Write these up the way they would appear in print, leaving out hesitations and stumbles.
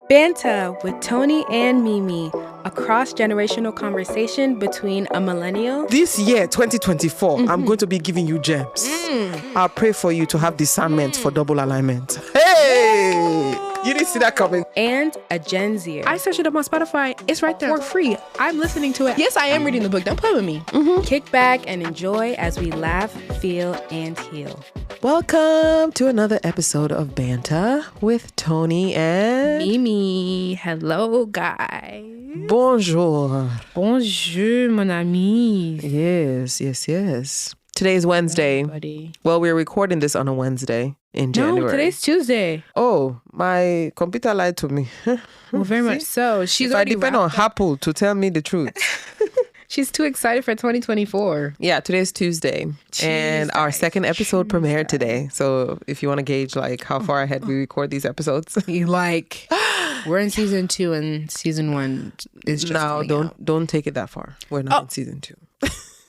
Banta with Toni and Mimi, a cross-generational conversation between a millennial. This year, 2024, I'm going to be giving you gems. I'll pray for you to have discernment for double alignment. Hey! You didn't see that coming. And a Gen Zer. I searched it up on Spotify. It's right there for free. I'm listening to it. Yes, I am reading the book. Don't play with me. Kick back and enjoy as we laugh, feel, and heal. Welcome to another episode of Banta with Toni and Mimi, hello, guys. Bonjour. Bonjour, mon ami. Yes. Today is Wednesday. Everybody. Well, we're recording this on a Wednesday in January. No, today's Tuesday. Oh, my computer lied to me. Well, very much so. She's If I already depend on wrapped up. Apple to tell me the truth. She's too excited for 2024. Yeah, today's Tuesday. And our second episode premiered today. So if you want to gauge like how far ahead we record these episodes. You like, we're in season 2 and season 1 is just No, coming out. don't take it that far. We're not in season 2.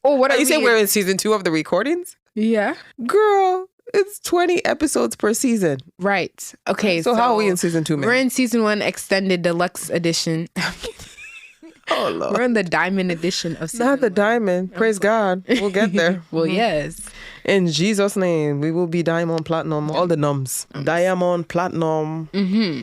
Oh, what are You say we we're in season 2 of the recordings? Yeah. Girl, it's 20 episodes per season. Right. Okay. So how are we in season 2, man? We're in season 1 extended deluxe edition. Oh, Lord. We're in the diamond edition of season Not the 1. diamond. Praise God. We'll get there. Well, yes. In Jesus' name, we will be diamond, platinum, all the nums. Diamond, platinum,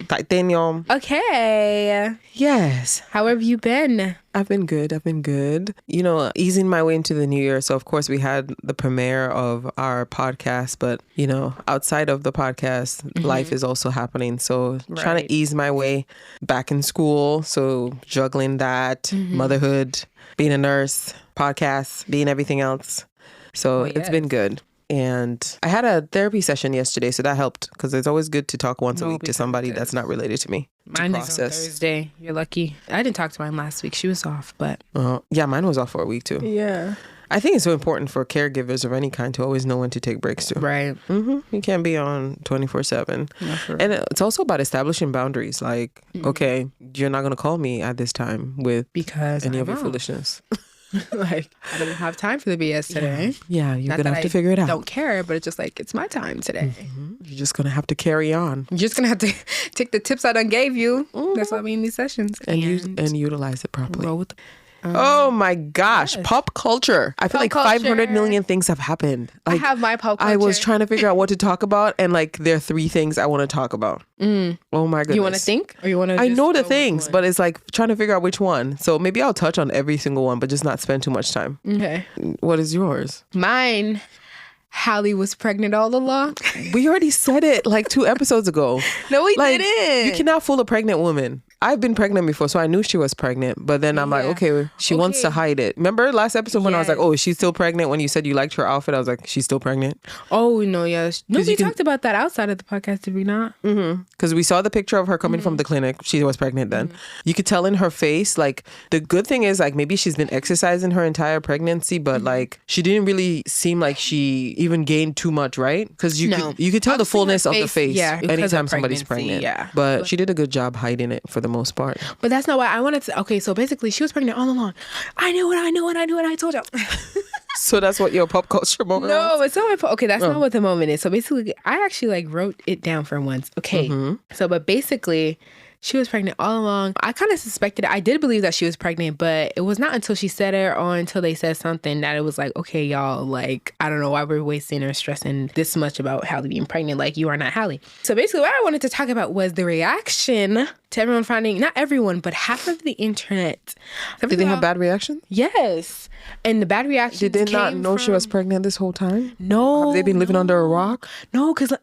titanium. Okay. Yes. How have you been? I've been good. You know, easing my way into the new year. So, of course, we had the premiere of our podcast. But, you know, outside of the podcast, life is also happening. So, trying Right. to ease my way back in school. So, juggling that, motherhood, being a nurse, podcasts, being everything else. So, it's been good. And I had a therapy session yesterday, so that helped because it's always good to talk once a week to somebody that's not related to me. Mine is on Thursday. You're lucky. I didn't talk to mine last week. She was off, but Yeah, mine was off for a week too. yeah. I think it's so important for caregivers of any kind to always know when to take breaks too. Right. You can't be on 24/7. No, for And it's also about establishing boundaries. Like, okay, you're not going to call me at this time with Because any I of your know. foolishness. Like, I don't have time for the BS today. Yeah, you're Not going to that have to I figure it out. don't care, but it's just like, it's my time today. You're just going to have to carry on You're just going to have to take the tips I done gave you. That's why we in these sessions. and utilize it properly. roll with Oh my gosh, pop culture. I feel Pop like 500 culture. million things have happened. Like, I have my pop culture. I was trying to figure out what to talk about, and like there are 3 things I want to talk about. Oh my goodness. You want to think? Or you want to I know the things, but it's like trying to figure out which one. So maybe I'll touch on every single one, but just not spend too much time. Okay. What is yours? Mine, Halle was pregnant all along. We already said it like 2 episodes ago. No, we Like, didn't. you cannot fool a pregnant woman. I've been pregnant before, so I knew she was pregnant. But then I'm like, Yeah. okay, she wants to hide it. Remember last episode when I was like, Yes. oh, she's still pregnant? When you said you liked her outfit, I was like, she's still pregnant? Oh, no, yes. No, 'Cause we you can- talked about that outside of the podcast, did we not? Because we saw the picture of her coming from the clinic. She was pregnant then. You could tell in her face, like, the good thing is, like, maybe she's been exercising her entire pregnancy, but, like, she didn't really seem like she even gained too much, right? Because you No. could tell the Obviously, fullness her of the face, face yeah, because anytime of somebody's pregnancy, pregnant. yeah. But she did a good job hiding it for the most part. But that's not why I wanted to. Okay, so basically, she was pregnant all along. I knew it, I told you. So that's what your pop culture moment was? No, it's not my. Okay, that's not what the moment is. So basically, I actually like wrote it down for once. Okay, so but basically, she was pregnant all along. I kind of suspected. I did believe that she was pregnant, but it was not until she said it or until they said something that it was like, okay, y'all, like I don't know why we're wasting or stressing this much about Halle being pregnant. Like you are not Halle. So basically, what I wanted to talk about was the reaction to everyone finding, not everyone, but half of the internet. Did they have bad reactions? Yes. And the bad reactions Did they not came know she was from- pregnant this whole time? No. Have they been living under a rock? No, because...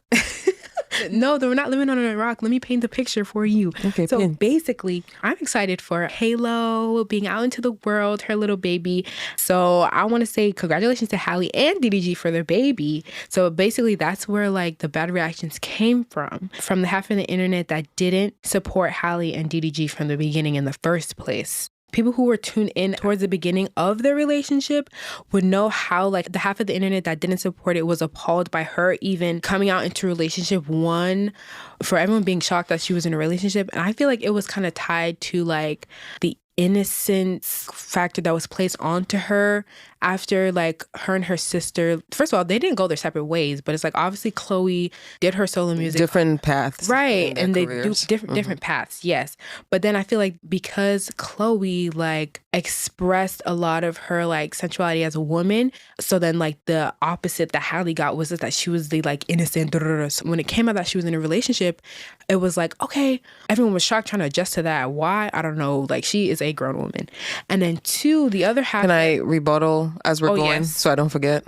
No, they were not living under a rock. Let me paint the picture for you. Okay, so paint. basically, I'm excited for Halo being out into the world, her little baby. So I want to say congratulations to Halle and DDG for their baby. So basically, that's where like the bad reactions came from the half of the internet that didn't support Halle and DDG from the beginning in the first place. People who were tuned in towards the beginning of their relationship would know how like the half of the internet that didn't support it was appalled by her even coming out into relationship one, for everyone being shocked that she was in a relationship. And I feel like it was kind of tied to like the innocence factor that was placed onto her after like her and her sister, first of all, they didn't go their separate ways, but it's like obviously Chloe did her solo music. Different paths. Right. And they careers. do different paths. Yes. But then I feel like because Chloe like expressed a lot of her like sensuality as a woman, so then like the opposite that Halle got was that she was the like innocent. So when it came out that she was in a relationship, it was like, okay, everyone was shocked, trying to adjust to that. Why? I don't know. Like, she is a grown woman. And then two, the other half. Can I rebuttal as we're going yes. so I don't forget?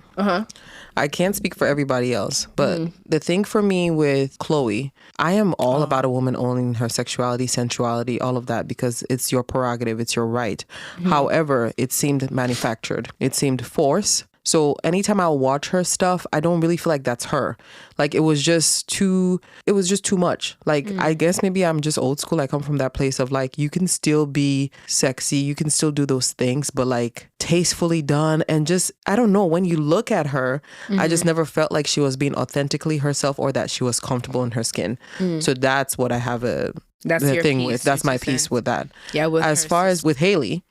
I can't speak for everybody else, but the thing for me with Chloe, I am all about a woman owning her sexuality, sensuality, all of that, because it's your prerogative, it's your right. However, it seemed manufactured. It seemed forced. So anytime I watch her stuff, I don't really feel like that's her. Like it was just too much. Like I guess maybe I'm just old school. I come from that place of like, you can still be sexy, you can still do those things, but like tastefully done. And just, I don't know, when you look at her, I just never felt like she was being authentically herself or that she was comfortable in her skin. So that's what I have that's your thing piece, with. That's my piece with that. Yeah. As far as with Halle,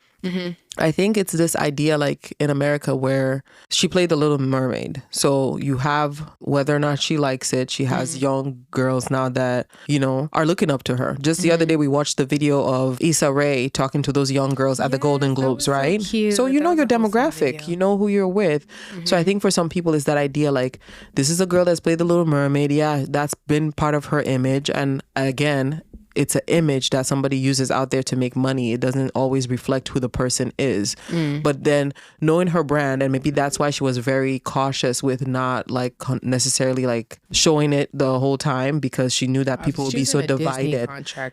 I think it's this idea like in America where she played the Little Mermaid. So you have, whether or not she likes it, she has young girls now that, you know, are looking up to her. Just the other day we watched the video of Issa Rae talking to those young girls at the Golden Globes, right? So you know your demographic, you know who you're with. So I think for some people it's that idea like, this is a girl that's played the Little Mermaid. Yeah, that's been part of her image. And again, it's an image that somebody uses out there to make money. It doesn't always reflect who the person is. But then knowing her brand, and maybe that's why she was very cautious with not like necessarily like showing it the whole time, because she knew that people would be so divided.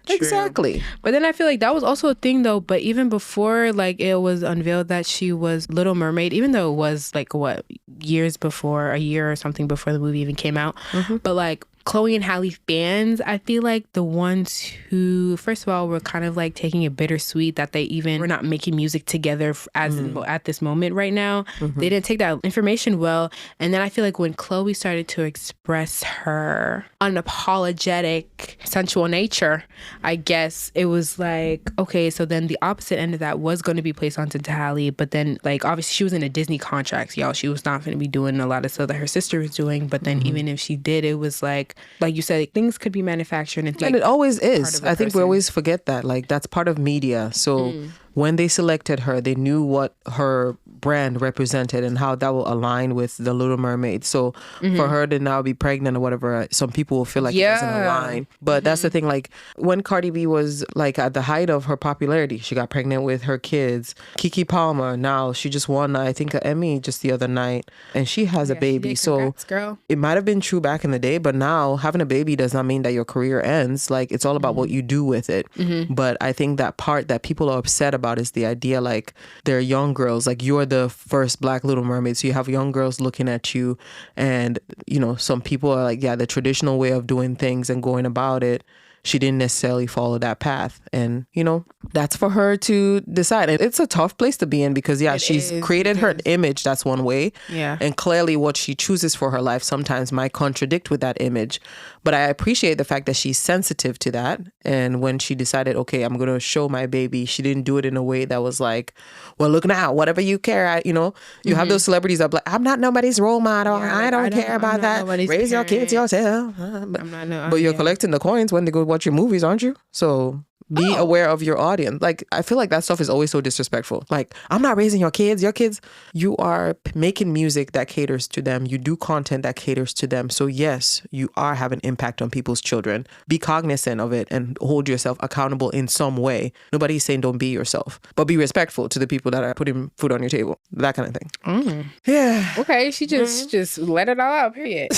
Exactly. But then I feel like that was also a thing though. But even before like it was unveiled that she was Little Mermaid, even though it was like what, years before, a year or something before the movie even came out. But like Chloe and Halle fans, I feel like the ones who, first of all, were kind of like taking it bittersweet that they even were not making music together as at this moment right now. They didn't take that information well. And then I feel like when Chloe started to express her unapologetic sensual nature, I guess it was like, okay, so then the opposite end of that was going to be placed onto Halle. But then like, obviously she was in a Disney contract, y'all. She was not going to be doing a lot of stuff that her sister was doing. But then even if she did, it was like you said, things could be manufactured. And it always is. I think we always forget that. Like, that's part of media. So when they selected her, they knew what her brand represented and how that will align with the Little Mermaid. So for her to now be pregnant or whatever, some people will feel like it doesn't align. But that's the thing. Like, when Cardi B was like at the height of her popularity, she got pregnant with her kids. Keke Palmer, now she just won, I think, an Emmy just the other night, and she has a baby. Congrats, girl. It might have been true back in the day, but now having a baby does not mean that your career ends. Like, it's all about what you do with it. But I think that part that people are upset about is the idea like they're young girls, like you're the first Black Little Mermaid, so you have young girls looking at you, and you know, some people are like, yeah, the traditional way of doing things and going about it, she didn't necessarily follow that path. And, you know, that's for her to decide. And it's a tough place to be in because, she's created her image. That's one way. Yeah. And clearly what she chooses for her life sometimes might contradict with that image. But I appreciate the fact that she's sensitive to that. And when she decided, okay, I'm going to show my baby, she didn't do it in a way that was like, well, look now, whatever you care. You know, you have those celebrities that are like, I'm not nobody's role model. I don't care about that. Raise your kids yourself. But you're collecting the coins when they go watch your movies, aren't you? So be aware of your audience. Like, I feel like that stuff is always so disrespectful. Like, I'm not raising your kids. Your kids, you are making music that caters to them. You do content that caters to them. So yes, you are having impact on people's children. Be cognizant of it and hold yourself accountable in some way. Nobody's saying don't be yourself, but be respectful to the people that are putting food on your table. That kind of thing. Yeah. Okay, she just let it all out, period.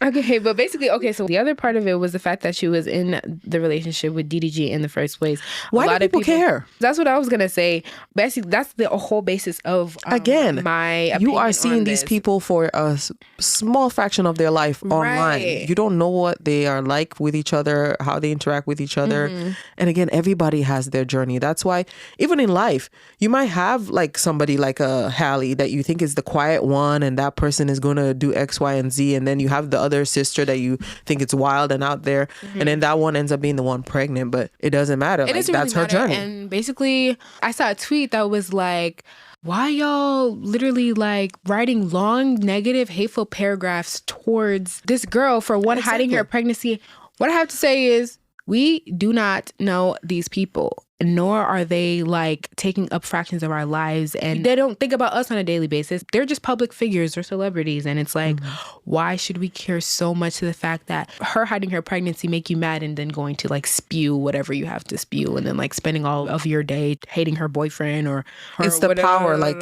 Okay, but basically, so the other part of it was the fact that she was in the relationship with DDG in the first place. Why do people care? That's what I was going to say. Basically, that's the whole basis of again, my opinion. You are seeing these people for a small fraction of their life online. You don't know what they are like with each other, how they interact with each other. And again, everybody has their journey. That's why even in life, you might have like somebody like a Halle that you think is the quiet one and that person is going to do X, Y, and Z. And then you have the other sister that you think it's wild and out there, and then that one ends up being the one pregnant, but it doesn't matter. Like, that's her journey. And basically, I saw a tweet that was like, why y'all literally like writing long, negative, hateful paragraphs towards this girl for one, hiding her pregnancy? What I have to say is we do not know these people, nor are they like taking up fractions of our lives, and they don't think about us on a daily basis. They're just public figures or celebrities, and it's like, why should we care so much to the fact that her hiding her pregnancy make you mad and then going to like spew whatever you have to spew and then like spending all of your day hating her boyfriend or her it's the whatever, power, like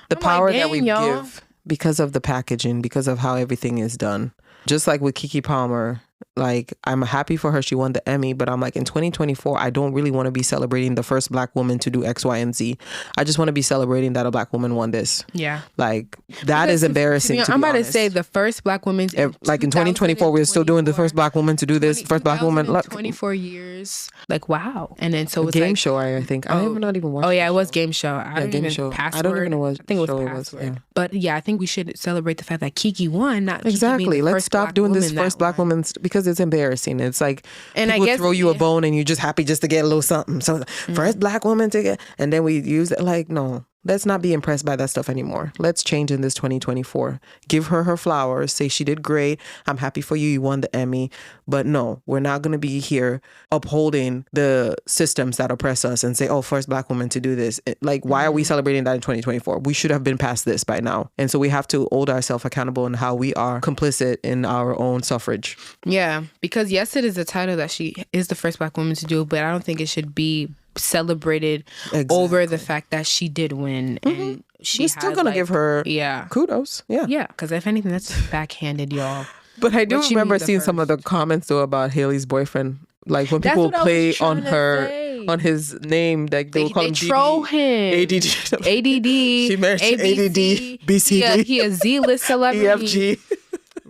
the power that we y'all. give because of the packaging, because of how everything is done. Just like with Keke Palmer, like I'm happy for her, she won the Emmy, but I'm like, in 2024, I don't really want to be celebrating the first Black woman to do X, Y, and Z. I just want to be celebrating that a Black woman won this. Yeah. Like that is embarrassing. I'm about to say the first Black woman. Like in 2024, we're still doing the first Black woman to do this. First Black woman. 24 years. Like, wow. And then so it's game like, show, I think. I have not even watched. Oh yeah, it was game show. I don't even know. I don't even know what I think it was show Password. it was. Yeah. But yeah, I think we should celebrate the fact that Keke won, not exactly. Keke being the Let's first stop Black doing this woman first Black woman because it's embarrassing. It's like and people I guess throw you a bone and you're just happy just to get a little something. So first Black woman to get, and then we use it like, no. Let's not be impressed by that stuff anymore. Let's change in this 2024. Give her her flowers. Say she did great. I'm happy for you. You won the Emmy. But no, we're not going to be here upholding the systems that oppress us and say, oh, first Black woman to do this. Like, why are we celebrating that in 2024? We should have been past this by now. And so we have to hold ourselves accountable in how we are complicit in our own suffrage. Yeah, because yes, it is a title that she is the first Black woman to do, but I don't think it should be celebrated over the fact that she did win and we're still gonna give her kudos. Yeah, because if anything, that's backhanded, y'all. But I do remember seeing some of the comments though about Haley's boyfriend, like when people play on her on his name, like they will call him troll him ADD she married ADD BCD he a Z-list celebrity EFG.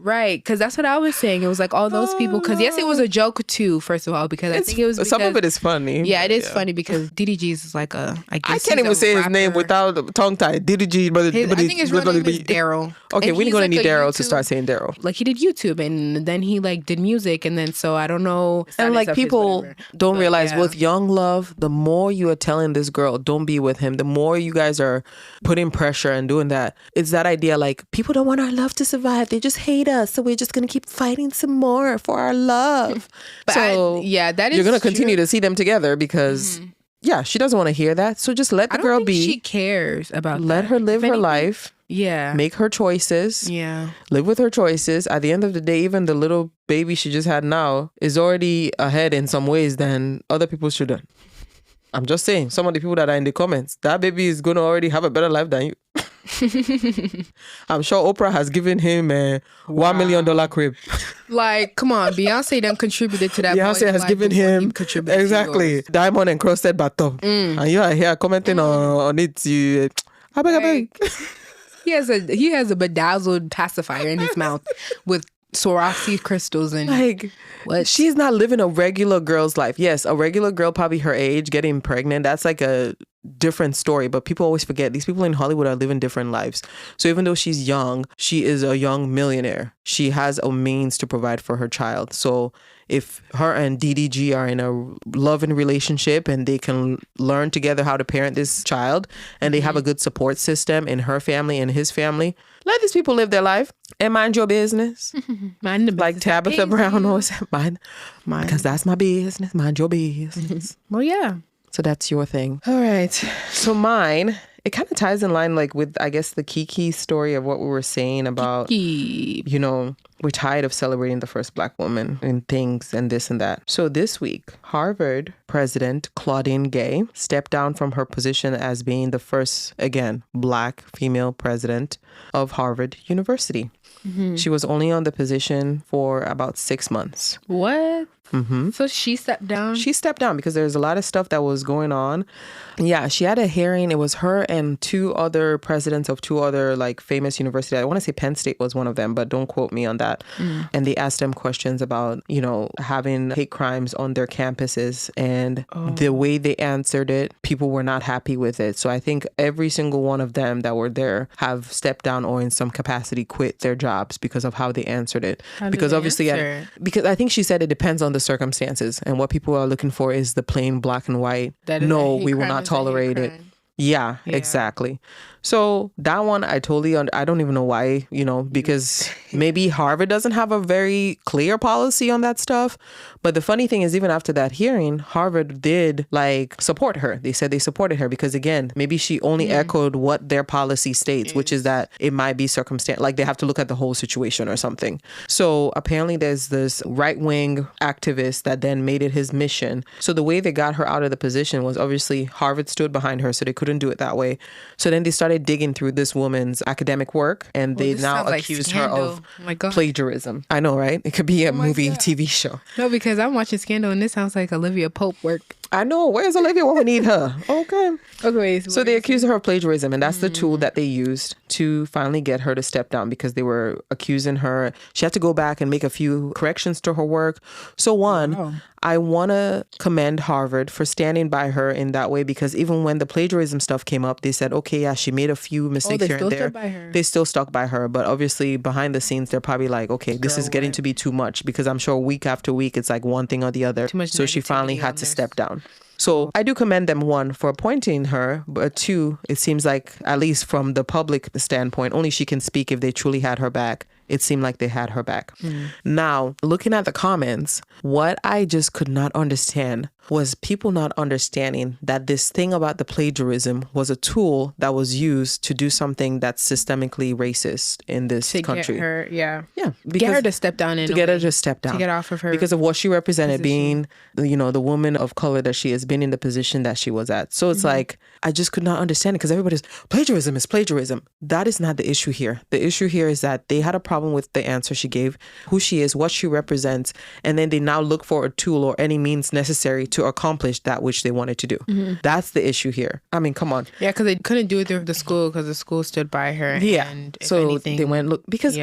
Right, because that's what I was saying. It was like all those people. Because yes, it was a joke too. First of all, because I think it was because, some of it is funny. Yeah, it is funny because DDG is like a. I can't even say his name without tongue tied. DDG, but I think his real name is Daryl. Okay, we're gonna need Daryl to start saying Daryl. Like he did YouTube, and then he like did music, and then so I don't know. And like people don't realize with young love, the more you are telling this girl don't be with him, the more you guys are putting pressure and doing that. It's that idea like people don't want our love to survive. They just hate us, so we're just gonna keep fighting some more for our love. But so that is you're gonna continue to see them together because she doesn't want to hear that. So just let the girl be. She cares about. Let her live her life. Yeah. Make her choices. Yeah. Live with her choices. At the end of the day, even the little baby she just had now is already ahead in some ways than other people should have. I'm just saying, some of the people that are in the comments, that baby is going to already have a better life than you. I'm sure Oprah has given him a $1 million crib. Like, come on, Beyonce done contributed to that. Beyonce has given him exactly diamond encrusted bathtub, and you are here commenting on it. I beg. He has a bedazzled pacifier in his mouth with Swarovski crystals and like what? She's not living a regular girl's life. Yes, a regular girl probably her age getting pregnant, that's like a different story, but people always forget these people in Hollywood are living different lives. So even though she's young, she is a young millionaire. She has a means to provide for her child. So if her and DDG are in a loving relationship and they can learn together how to parent this child and they have a good support system in her family and his family, let these people live their life and mind your business. Mind the business. Like Tabitha Brown always said, mind, because that's my business. Mind your business. Well, yeah. So that's your thing. All right. So mine, it kind of ties in line like with, I guess, the Keke story of what we were saying about, you know, we're tired of celebrating the first Black woman in things and this and that. So this week, Harvard President Claudine Gay stepped down from her position as being the first, again, Black female president of Harvard University. She was only on the position for about 6 months. What? So she stepped down? She stepped down because there's a lot of stuff that was going on. Yeah, she had a hearing. It was her and two other presidents of two other like famous universities. I want to say Penn State was one of them, but don't quote me on that. And they asked them questions about, you know, having hate crimes on their campuses. And the way they answered it, people were not happy with it. So I think every single one of them that were there have stepped down or in some capacity quit their jobs because of how they answered it. Because obviously, because I think she said it depends on the circumstances, and what people are looking for is the plain black and white. No, we will not tolerate it. Yeah, exactly. So that one, I totally, I don't even know why, because maybe Harvard doesn't have a very clear policy on that stuff. But the funny thing is, even after that hearing, Harvard did support her. They said they supported her because, again, maybe she only echoed what their policy states, which is that it might be circumstantial. Like they have to look at the whole situation or something. So apparently there's this right-wing activist that then made it his mission. So the way they got her out of the position was obviously Harvard stood behind her, so they couldn't do it that way. So then they started digging through this woman's academic work, and they now accused her of plagiarism. I know, right? It could be a movie, TV show. No, because I'm watching Scandal, and this sounds like Olivia Pope work. I know. Where's Olivia when we need her? Okay. So they accused her of plagiarism, and that's the tool that they used to finally get her to step down because they were accusing her. She had to go back and make a few corrections to her work. So I want to commend Harvard for standing by her in that way, because even when the plagiarism stuff came up, they said, okay, yeah, she made a few mistakes here and there. They still stuck by her. But obviously behind the scenes, they're probably like, okay, this is getting to be too much, because I'm sure week after week, it's like one thing or the other. So she finally had to step down. So I do commend them, one, for appointing her, but two, it seems like, at least from the public standpoint, only she can speak if they truly had her back. It seemed like they had her back. Now, looking at the comments, what I just could not understand was people not understanding that this thing about the plagiarism was a tool that was used to do something that's systemically racist in this country. Get her, Yeah. Get her to step down. To get her to step down. To get off of her. Because of what she represented, being, the woman of color that she has been in the position that she was at. So it's like, I just could not understand it, because everybody's, plagiarism is plagiarism. That is not the issue here. The issue here is that they had a problem with the answer she gave, who she is, what she represents, and then they now look for a tool or any means necessary to accomplish that which they wanted to do. That's the issue here. I mean, come on. Yeah, because they couldn't do it through the school because the school stood by her. Yeah. And so anything, they went, look, because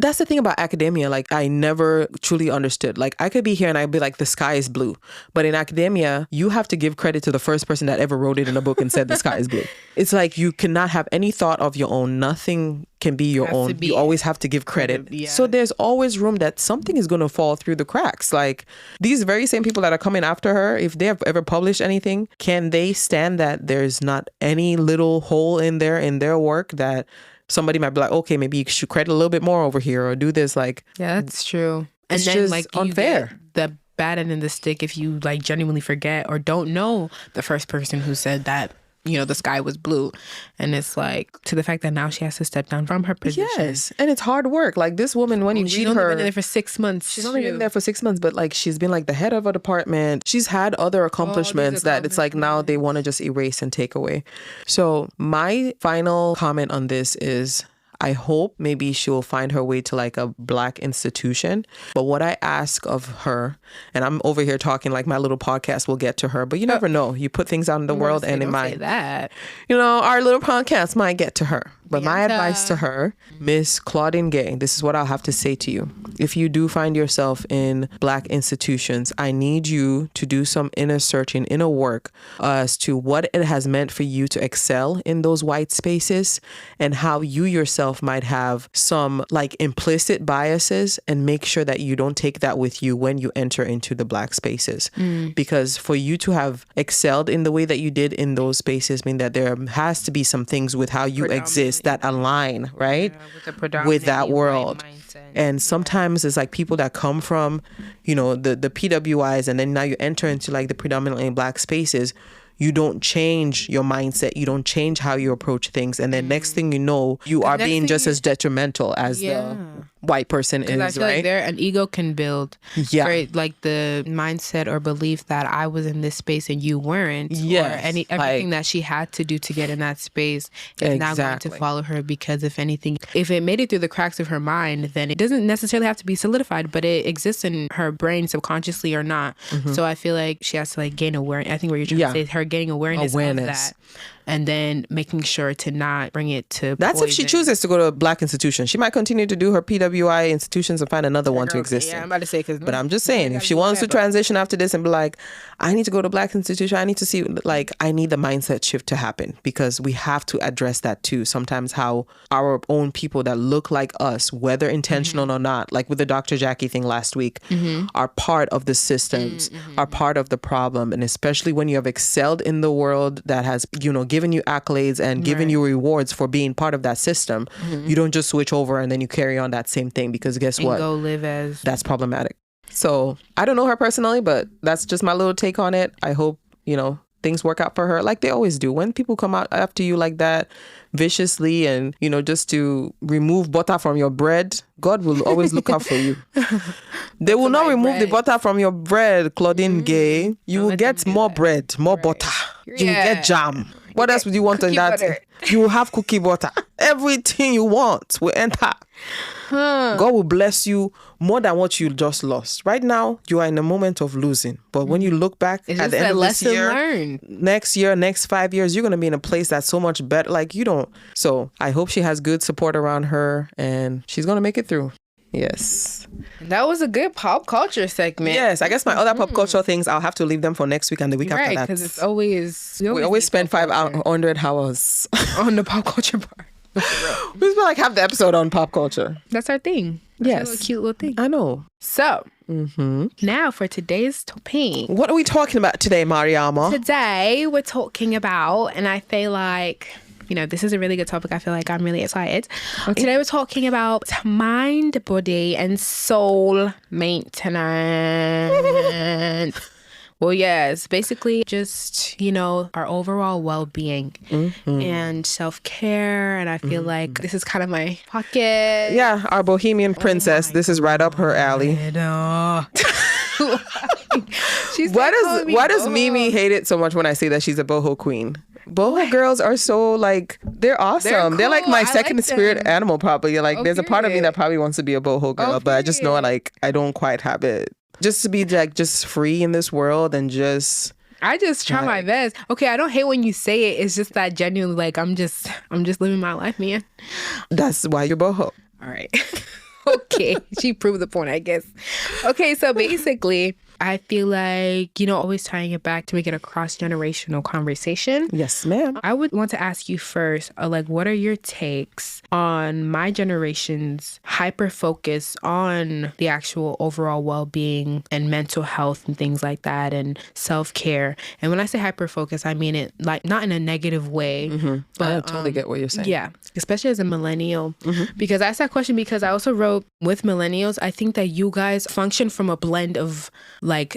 that's the thing about academia. Like, I never truly understood. Like, I could be here and I'd be like, the sky is blue. But in academia, you have to give credit to the first person that ever wrote it in a book and said the sky is blue. It's like you cannot have any thought of your own. Nothing can be your own. You always have to give credit. So there's always room that something is going to fall through the cracks. Like, these very same people that are coming after her, if they have ever published anything, can they stand that there's not any little hole in their work that somebody might be like, okay, maybe you should credit a little bit more over here or do this? Like, yeah, that's true. And then, just unfair. The bad end of the stick if you genuinely forget or don't know the first person who said that, the sky was blue. And it's to the fact that now she has to step down from her position. Yes. And it's hard work. Like, this woman, when you read her... She's only been there for 6 months. She's only been there for 6 months, but she's been the head of a department. She's had other accomplishments that it's now they want to just erase and take away. So my final comment on this is, I hope maybe she'll find her way to a Black institution. But what I ask of her, and I'm over here talking like my little podcast will get to her, but you never know. You put things out in the world and it might, our little podcast might get to her. But my advice to her, Miss Claudine Gay, this is what I'll have to say to you. If you do find yourself in Black institutions, I need you to do some inner searching, inner work as to what it has meant for you to excel in those white spaces and how you yourself might have some implicit biases, and make sure that you don't take that with you when you enter into the Black spaces. Because for you to have excelled in the way that you did in those spaces mean that there has to be some things with how you exist that align, right, with that world. And sometimes it's people that come from, the PWIs, and then now you enter into the predominantly Black spaces. You don't change your mindset. You don't change how you approach things. And then next thing you know, you are being just as detrimental as the white person is, I feel right? An ego can build. Yeah. Right? The mindset or belief that I was in this space and you weren't. Yes. Or everything that she had to do to get in that space is now going to follow her, because if anything, if it made it through the cracks of her mind, then it doesn't necessarily have to be solidified, but it exists in her brain subconsciously or not. So I feel like she has to gain awareness. I think what you're trying to say is her gaining awareness of that. And then making sure to not bring it to That's poison. If she chooses to go to a Black institution. She might continue to do her PWI institutions and find another one to exist in. I'm about to say, but I'm just saying, if she wants to transition after this and be like, I need to go to a Black institution, I need to see, I need the mindset shift to happen, because we have to address that too. Sometimes how our own people that look like us, whether intentional or not, with the Dr. Jackie thing last week, are part of the systems, are part of the problem. And especially when you have excelled in the world that has, given giving you accolades and giving you rewards for being part of that system, you don't just switch over and then you carry on that same thing, because guess what? Go live as... That's problematic. So I don't know her personally, but that's just my little take on it. I hope, things work out for her like they always do. When people come out after you like that viciously and, just to remove butter from your bread, God will always look out for you. They will not remove the butter from your bread, Claudine Gay. You will get more bread, more butter. You will get jam. What else would you want in that? Butter. You will have cookie butter. Everything you want will enter. God will bless you more than what you just lost. Right now, you are in a moment of losing. But when you look back at the end of this year, next year, next 5 years, you're going to be in a place that's so much better. Like you don't. So I hope she has good support around her and she's going to make it through. Yes. That was a good pop culture segment. Yes. I guess my other pop culture things, I'll have to leave them for next week and the week after that. Right, because it's always... We always spend 500 hours on the pop culture part. We spend like half the episode on pop culture. That's our thing. That's our cute little thing. I know. So, now for today's topic. What are we talking about today, Mariama? Today, we're talking about, and I feel like... this is a really good topic. I feel like I'm really excited. Okay. Today we're talking about mind, body, and soul maintenance. Well, yes, basically just, our overall well-being and self-care. And I feel like this is kind of my pocket. Yeah, our bohemian princess. This is right up her alley. Why does Mimi hate it so much when I say that she's a boho queen? Boho girls are so they're awesome. They're, cool. They're like my second spirit animal probably. Like there's a part of me that probably wants to be a boho girl, but I just know I don't quite have it. Just to be just free in this world and just... I just try my best. Okay, I don't hate when you say it. It's just that genuinely I'm just living my life, man. That's why you're boho. All right. Okay, she proved the point, I guess. Okay, so basically, I feel like, always tying it back to make it a cross-generational conversation. Yes, ma'am. I would want to ask you first, what are your takes on my generation's hyper-focus on the actual overall well-being and mental health and things like that and self-care? And when I say hyper-focus, I mean it not in a negative way. But I totally get what you're saying. Yeah, especially as a millennial. Because I asked that question because I also wrote with millennials, I think that you guys function from a blend of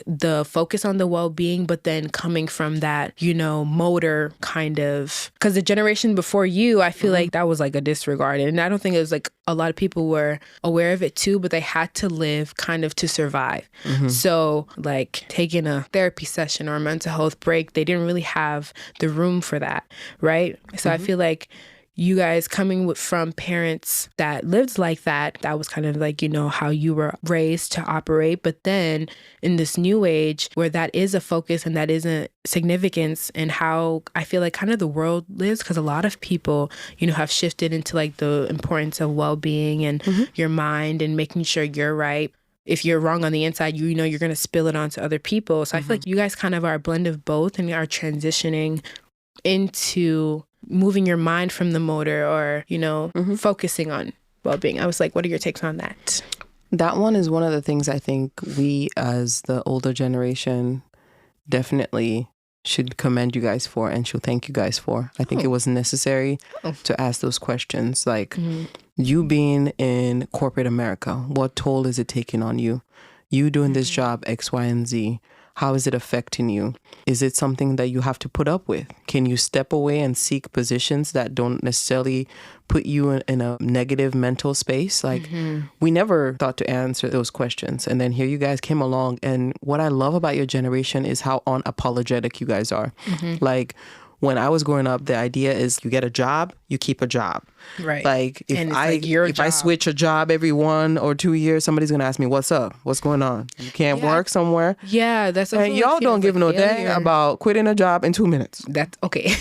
the focus on the well-being, but then coming from that, motor kind of, because the generation before you, I feel like that was a disregard. And I don't think it was a lot of people were aware of it too, but they had to live kind of to survive. So taking a therapy session or a mental health break, they didn't really have the room for that. Right. So I feel like you guys coming from parents that lived like that was kind of how you were raised to operate. But then in this new age where that is a focus and that is a significance and how I feel like kind of the world lives, because a lot of people, have shifted into the importance of well-being and your mind and making sure you're right. If you're wrong on the inside, you're going to spill it onto other people. So I feel like you guys kind of are a blend of both and are transitioning into moving your mind from the motor or, focusing on well-being. I was like, what are your takes on that? That one is one of the things I think we as the older generation definitely should commend you guys for and should thank you guys for. I think it was necessary to ask those questions. You being in corporate America, what toll is it taking on you? You doing this job X, Y, and Z. How is it affecting you? Is it something that you have to put up with? Can you step away and seek positions that don't necessarily put you in a negative mental space? We never thought to answer those questions. And then here you guys came along. And what I love about your generation is how unapologetic you guys are. When I was growing up, the idea is you get a job, you keep a job. Right. If I switch a job every 1 or 2 years, somebody's going to ask me, what's up? What's going on? You can't work somewhere? Yeah, that's and y'all don't give no damn about quitting a job in 2 minutes. That's okay.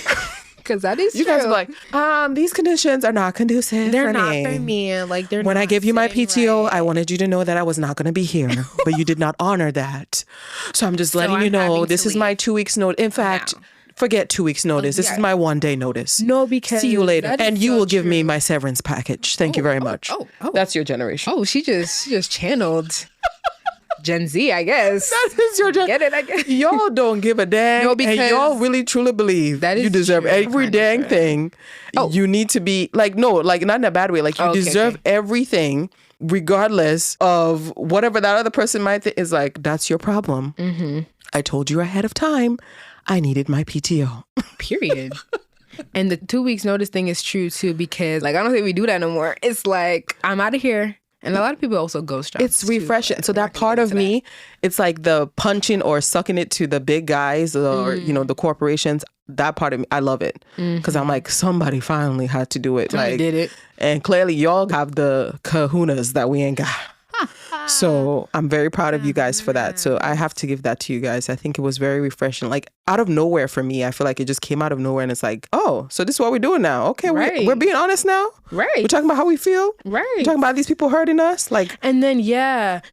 Because that is you true. guys are these conditions are not conducive. They're not for me. When I gave you my PTO, I wanted you to know that I was not going to be here, but you did not honor that. So I'm just letting you know this is my 2 weeks notice. In fact, forget 2 weeks notice. This is my 1 day notice. No, because see you later, and you will give me my severance package. Thank you very much. That's your generation. Oh, she just channeled Gen Z, I guess. That is your Gen. Get it? I guess. Y'all don't give a damn. No, because and y'all really truly believe that is you deserve true, every dang true. thing. You need to be like, no, like not in a bad way. Like you deserve everything regardless of whatever that other person might think is like, that's your problem. I told you ahead of time. I needed my PTO. Period. And the 2 weeks notice thing is true too, because like I don't think we do that no more. It's like I'm out of here. And a lot of people also ghost jobs. It's refreshing. So that part of me, it's like the punching or sucking it to the big guys or, you know, the corporations. That part of me, I love it. Because I'm like, somebody finally had to do it. Somebody did it. And clearly y'all have the kahunas that we ain't got. So I'm very proud of you guys for that. So I have to give that to you guys. I think it was very refreshing. Like out of nowhere for me. I feel like it just came out of nowhere and it's like, oh, so this is what we're doing now. Okay, we're being honest now. Right. We're talking about how we feel. Right. We're talking about these people hurting us. Like, and then,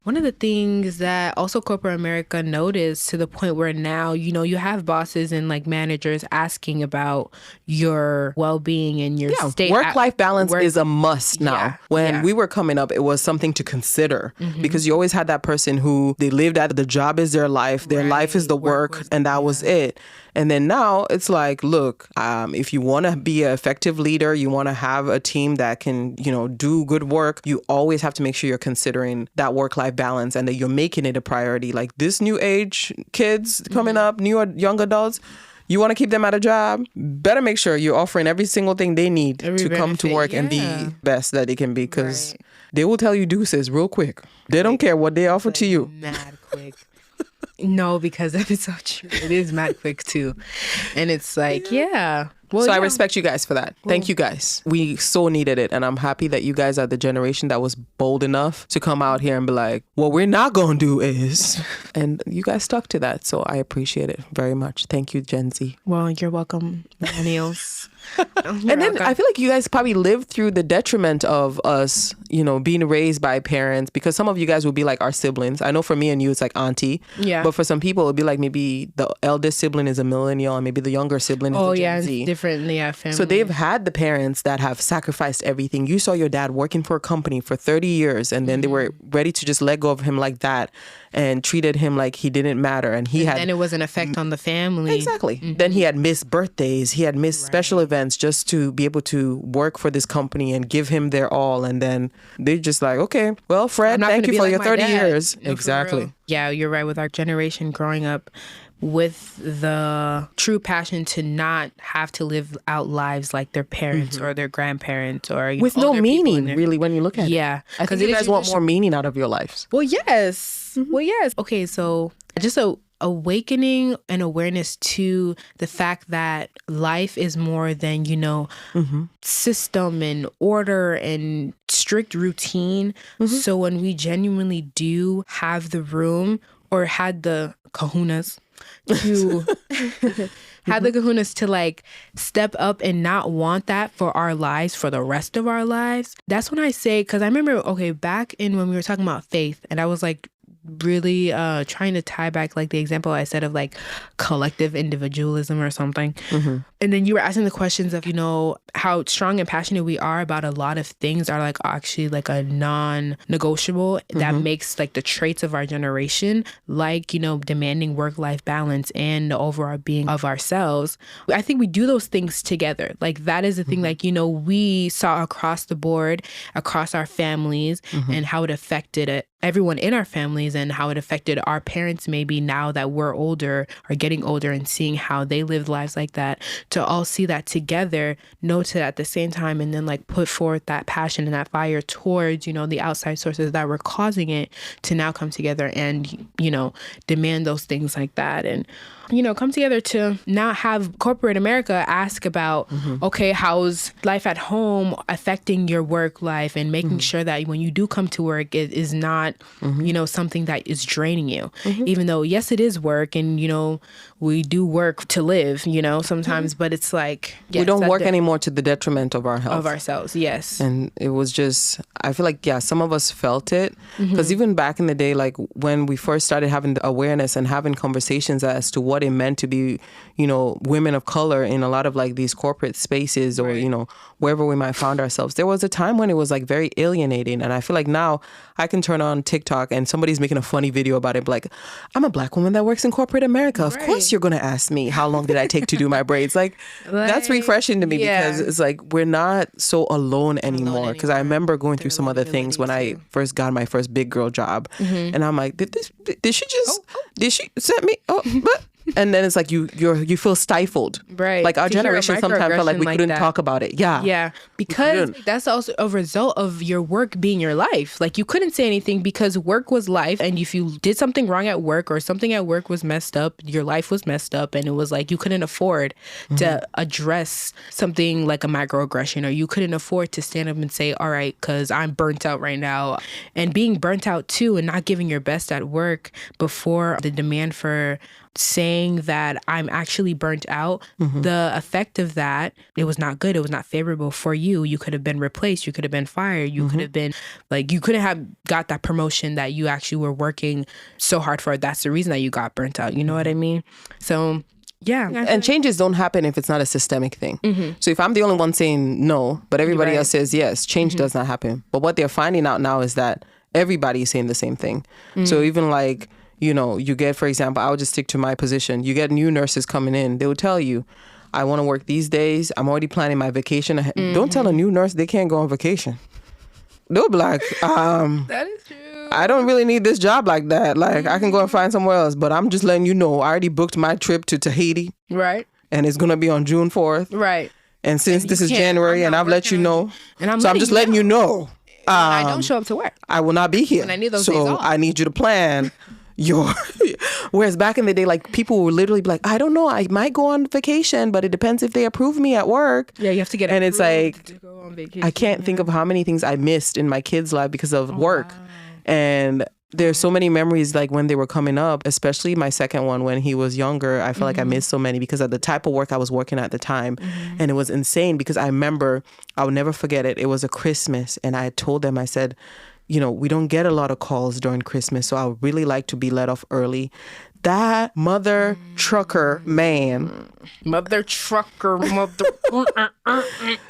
one of the things that also corporate America noticed to the point where now, you know, you have bosses and like managers asking about your well-being and your state. Work-life balance is a must now. When we were coming up, it was something to consider because you always had that person who they lived at the job is their life. Their life is the work and that was it. And then now it's like, look, if you want to be an effective leader, you want to have a team that can, you know, do good work, you always have to make sure you're considering that work-life balance and that you're making it a priority. Like this new age kids coming up, new young adults, you want to keep them at a job, better make sure you're offering every single thing they need to come to work and be best that they can be because they will tell you deuces real quick. They don't care what they offer to you. Mad quick. No, because that is so true. It is mad quick too. And it's like, Well, so I respect you guys for that. Thank you guys. We so needed it. And I'm happy that you guys are the generation that was bold enough to come out here and be like, what we're not going to do is. And you guys stuck to that. So I appreciate it very much. Thank you, Gen Z. Well, you're welcome, millennials. And then I feel like you guys probably lived through the detriment of us, you know, being raised by parents because some of you guys will be like our siblings. I know for me and you, it's like auntie. Yeah. But for some people, it'll be like maybe the eldest sibling is a millennial and maybe the younger sibling is a Gen Z. Differently, family. So they've had the parents that have sacrificed everything. You saw your dad working for a company for 30 years and then they were ready to just let go of him like that and treated him like he didn't matter. And then it was an effect on the family. Exactly. Then he had missed birthdays. He had missed special events just to be able to work for this company and give him their all. And then they're just like, okay, well, Fred, thank you for your 30 years. No, exactly. Yeah, you're right. With our generation growing up with the true passion to not have to live out lives like their parents or their grandparents or with no meaning, really, when you look at it. Yeah. I think you guys want more meaning out of your lives. Well, yes. Well, yes. Okay, so just awakening and awareness to the fact that life is more than, you know, system and order and strict routine. So when we genuinely do have the room or had the kahunas to have the kahunas to like step up and not want that for our lives for the rest of our lives, that's when I say, because I remember, back in when we were talking about faith and I was like really trying to tie back like the example I said of like collective individualism or something. And then you were asking the questions of, you know, how strong and passionate we are about a lot of things are like actually like a non-negotiable that makes like the traits of our generation, like, you know, demanding work-life balance and the overall being of ourselves. I think we do those things together. Like that is the thing, like, you know, we saw across the board, across our families and how it affected everyone in our families and how it affected our parents maybe now that we're older or getting older and seeing how they lived lives like that, to all see that together, note it at the same time, and then like put forth that passion and that fire towards, you know, the outside sources that were causing it to now come together and, you know, demand those things like that. And, you know, come together to now have corporate America ask about, okay, how's life at home affecting your work life and making sure that when you do come to work, it is not, you know, something that is draining you. Even though, yes, it is work and, you know, we do work to live, you know, sometimes, but it's like... Yes, we don't work anymore to the detriment of our health. Of ourselves, yes. And it was just, I feel like, some of us felt it. Because even back in the day, like when we first started having the awareness and having conversations as to what what it meant to be, women of color in a lot of like these corporate spaces or, wherever we might find ourselves. There was a time when it was like very alienating. And I feel like now I can turn on TikTok and somebody's making a funny video about it. Like, I'm a Black woman that works in corporate America. Of course you're going to ask me how long did I take to do my braids? Like, that's refreshing to me because it's like we're not so alone anymore. Because I remember going through some other things when I first got my first big girl job. And I'm like, did she just, did she send me? But. And then it's like you feel stifled. Right. Like our generation sometimes felt like we couldn't talk about it. Yeah. Yeah. Because that's also a result of your work being your life. Like you couldn't say anything because work was life. And if you did something wrong at work or something at work was messed up, your life was messed up. And it was like you couldn't afford to address something like a microaggression, or you couldn't afford to stand up and say, all right, because I'm burnt out right now. And being burnt out too and not giving your best at work before the demand for saying that I'm actually burnt out, the effect of that, it was not good. It was not favorable for you. You could have been replaced. You could have been fired. You could have been like, you couldn't have got that promotion that you actually were working so hard for. That's the reason that you got burnt out. You know what I mean? So yeah. And changes don't happen if it's not a systemic thing. So if I'm the only one saying no, but everybody else says yes, change does not happen. But what they're finding out now is that everybody is saying the same thing. So even like, you get, for example, I'll just stick to my position. You get new nurses coming in. They will tell you, I want to work these days. I'm already planning my vacation. Don't tell a new nurse they can't go on vacation. They'll be like, that is true. I don't really need this job like that. Like, I can go and find somewhere else. But I'm just letting you know, I already booked my trip to Tahiti. Right. And it's going to be on June 4th. Right. And since this is January and I've let you know. And I'm just letting you know. I don't show up to work. I will not be here. And I need those days off. I need you to plan whereas back in the day, like people would literally be like, I don't know, I might go on vacation, but it depends if they approve me at work. Yeah, you have to get and it's like to go on vacation. I can't think of how many things I missed in my kids' life because of work. Wow. And there's so many memories like when they were coming up, especially my second one when he was younger. I feel like I missed so many because of the type of work I was working at the time. And it was insane because I remember, I'll never forget it. It was a Christmas and I told them, I said, we don't get a lot of calls during Christmas, so I would really like to be let off early. That mother trucker man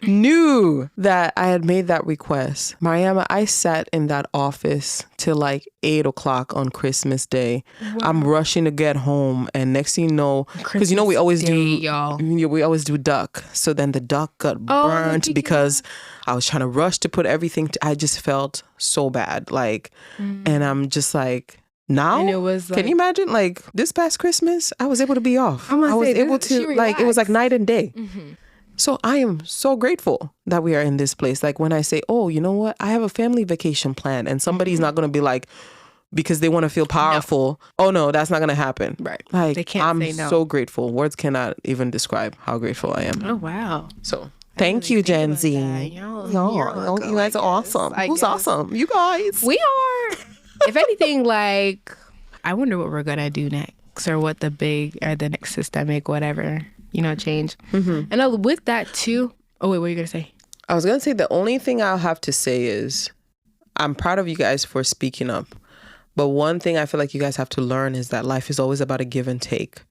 knew that I had made that request. Mariama, I sat in that office till like 8 o'clock on Christmas Day. Wow. I'm rushing to get home, and next thing you know, because we always we always do duck. So then the duck got burnt because I was trying to rush to put everything. I just felt so bad, like, and I'm just like. Now, and it was like, can you imagine? Like this past Christmas, I was able to be off. I was able to like it was like night and day. So I am so grateful that we are in this place. Like when I say, "Oh, you know what? I have a family vacation plan," and somebody's not going to be like, because they want to feel powerful. No. Oh no, that's not going to happen. Right? Like they can't. I'm say no. So grateful. Words cannot even describe how grateful I am. Oh wow. So. Thank you, Gen Z. You guys are awesome. Who's awesome? You guys. We are. If anything, like, I wonder what we're going to do next or what the next systemic, whatever, change. And with that too. Oh, wait, what are you going to say? I was going to say the only thing I'll have to say is I'm proud of you guys for speaking up. But one thing I feel like you guys have to learn is that life is always about a give and take.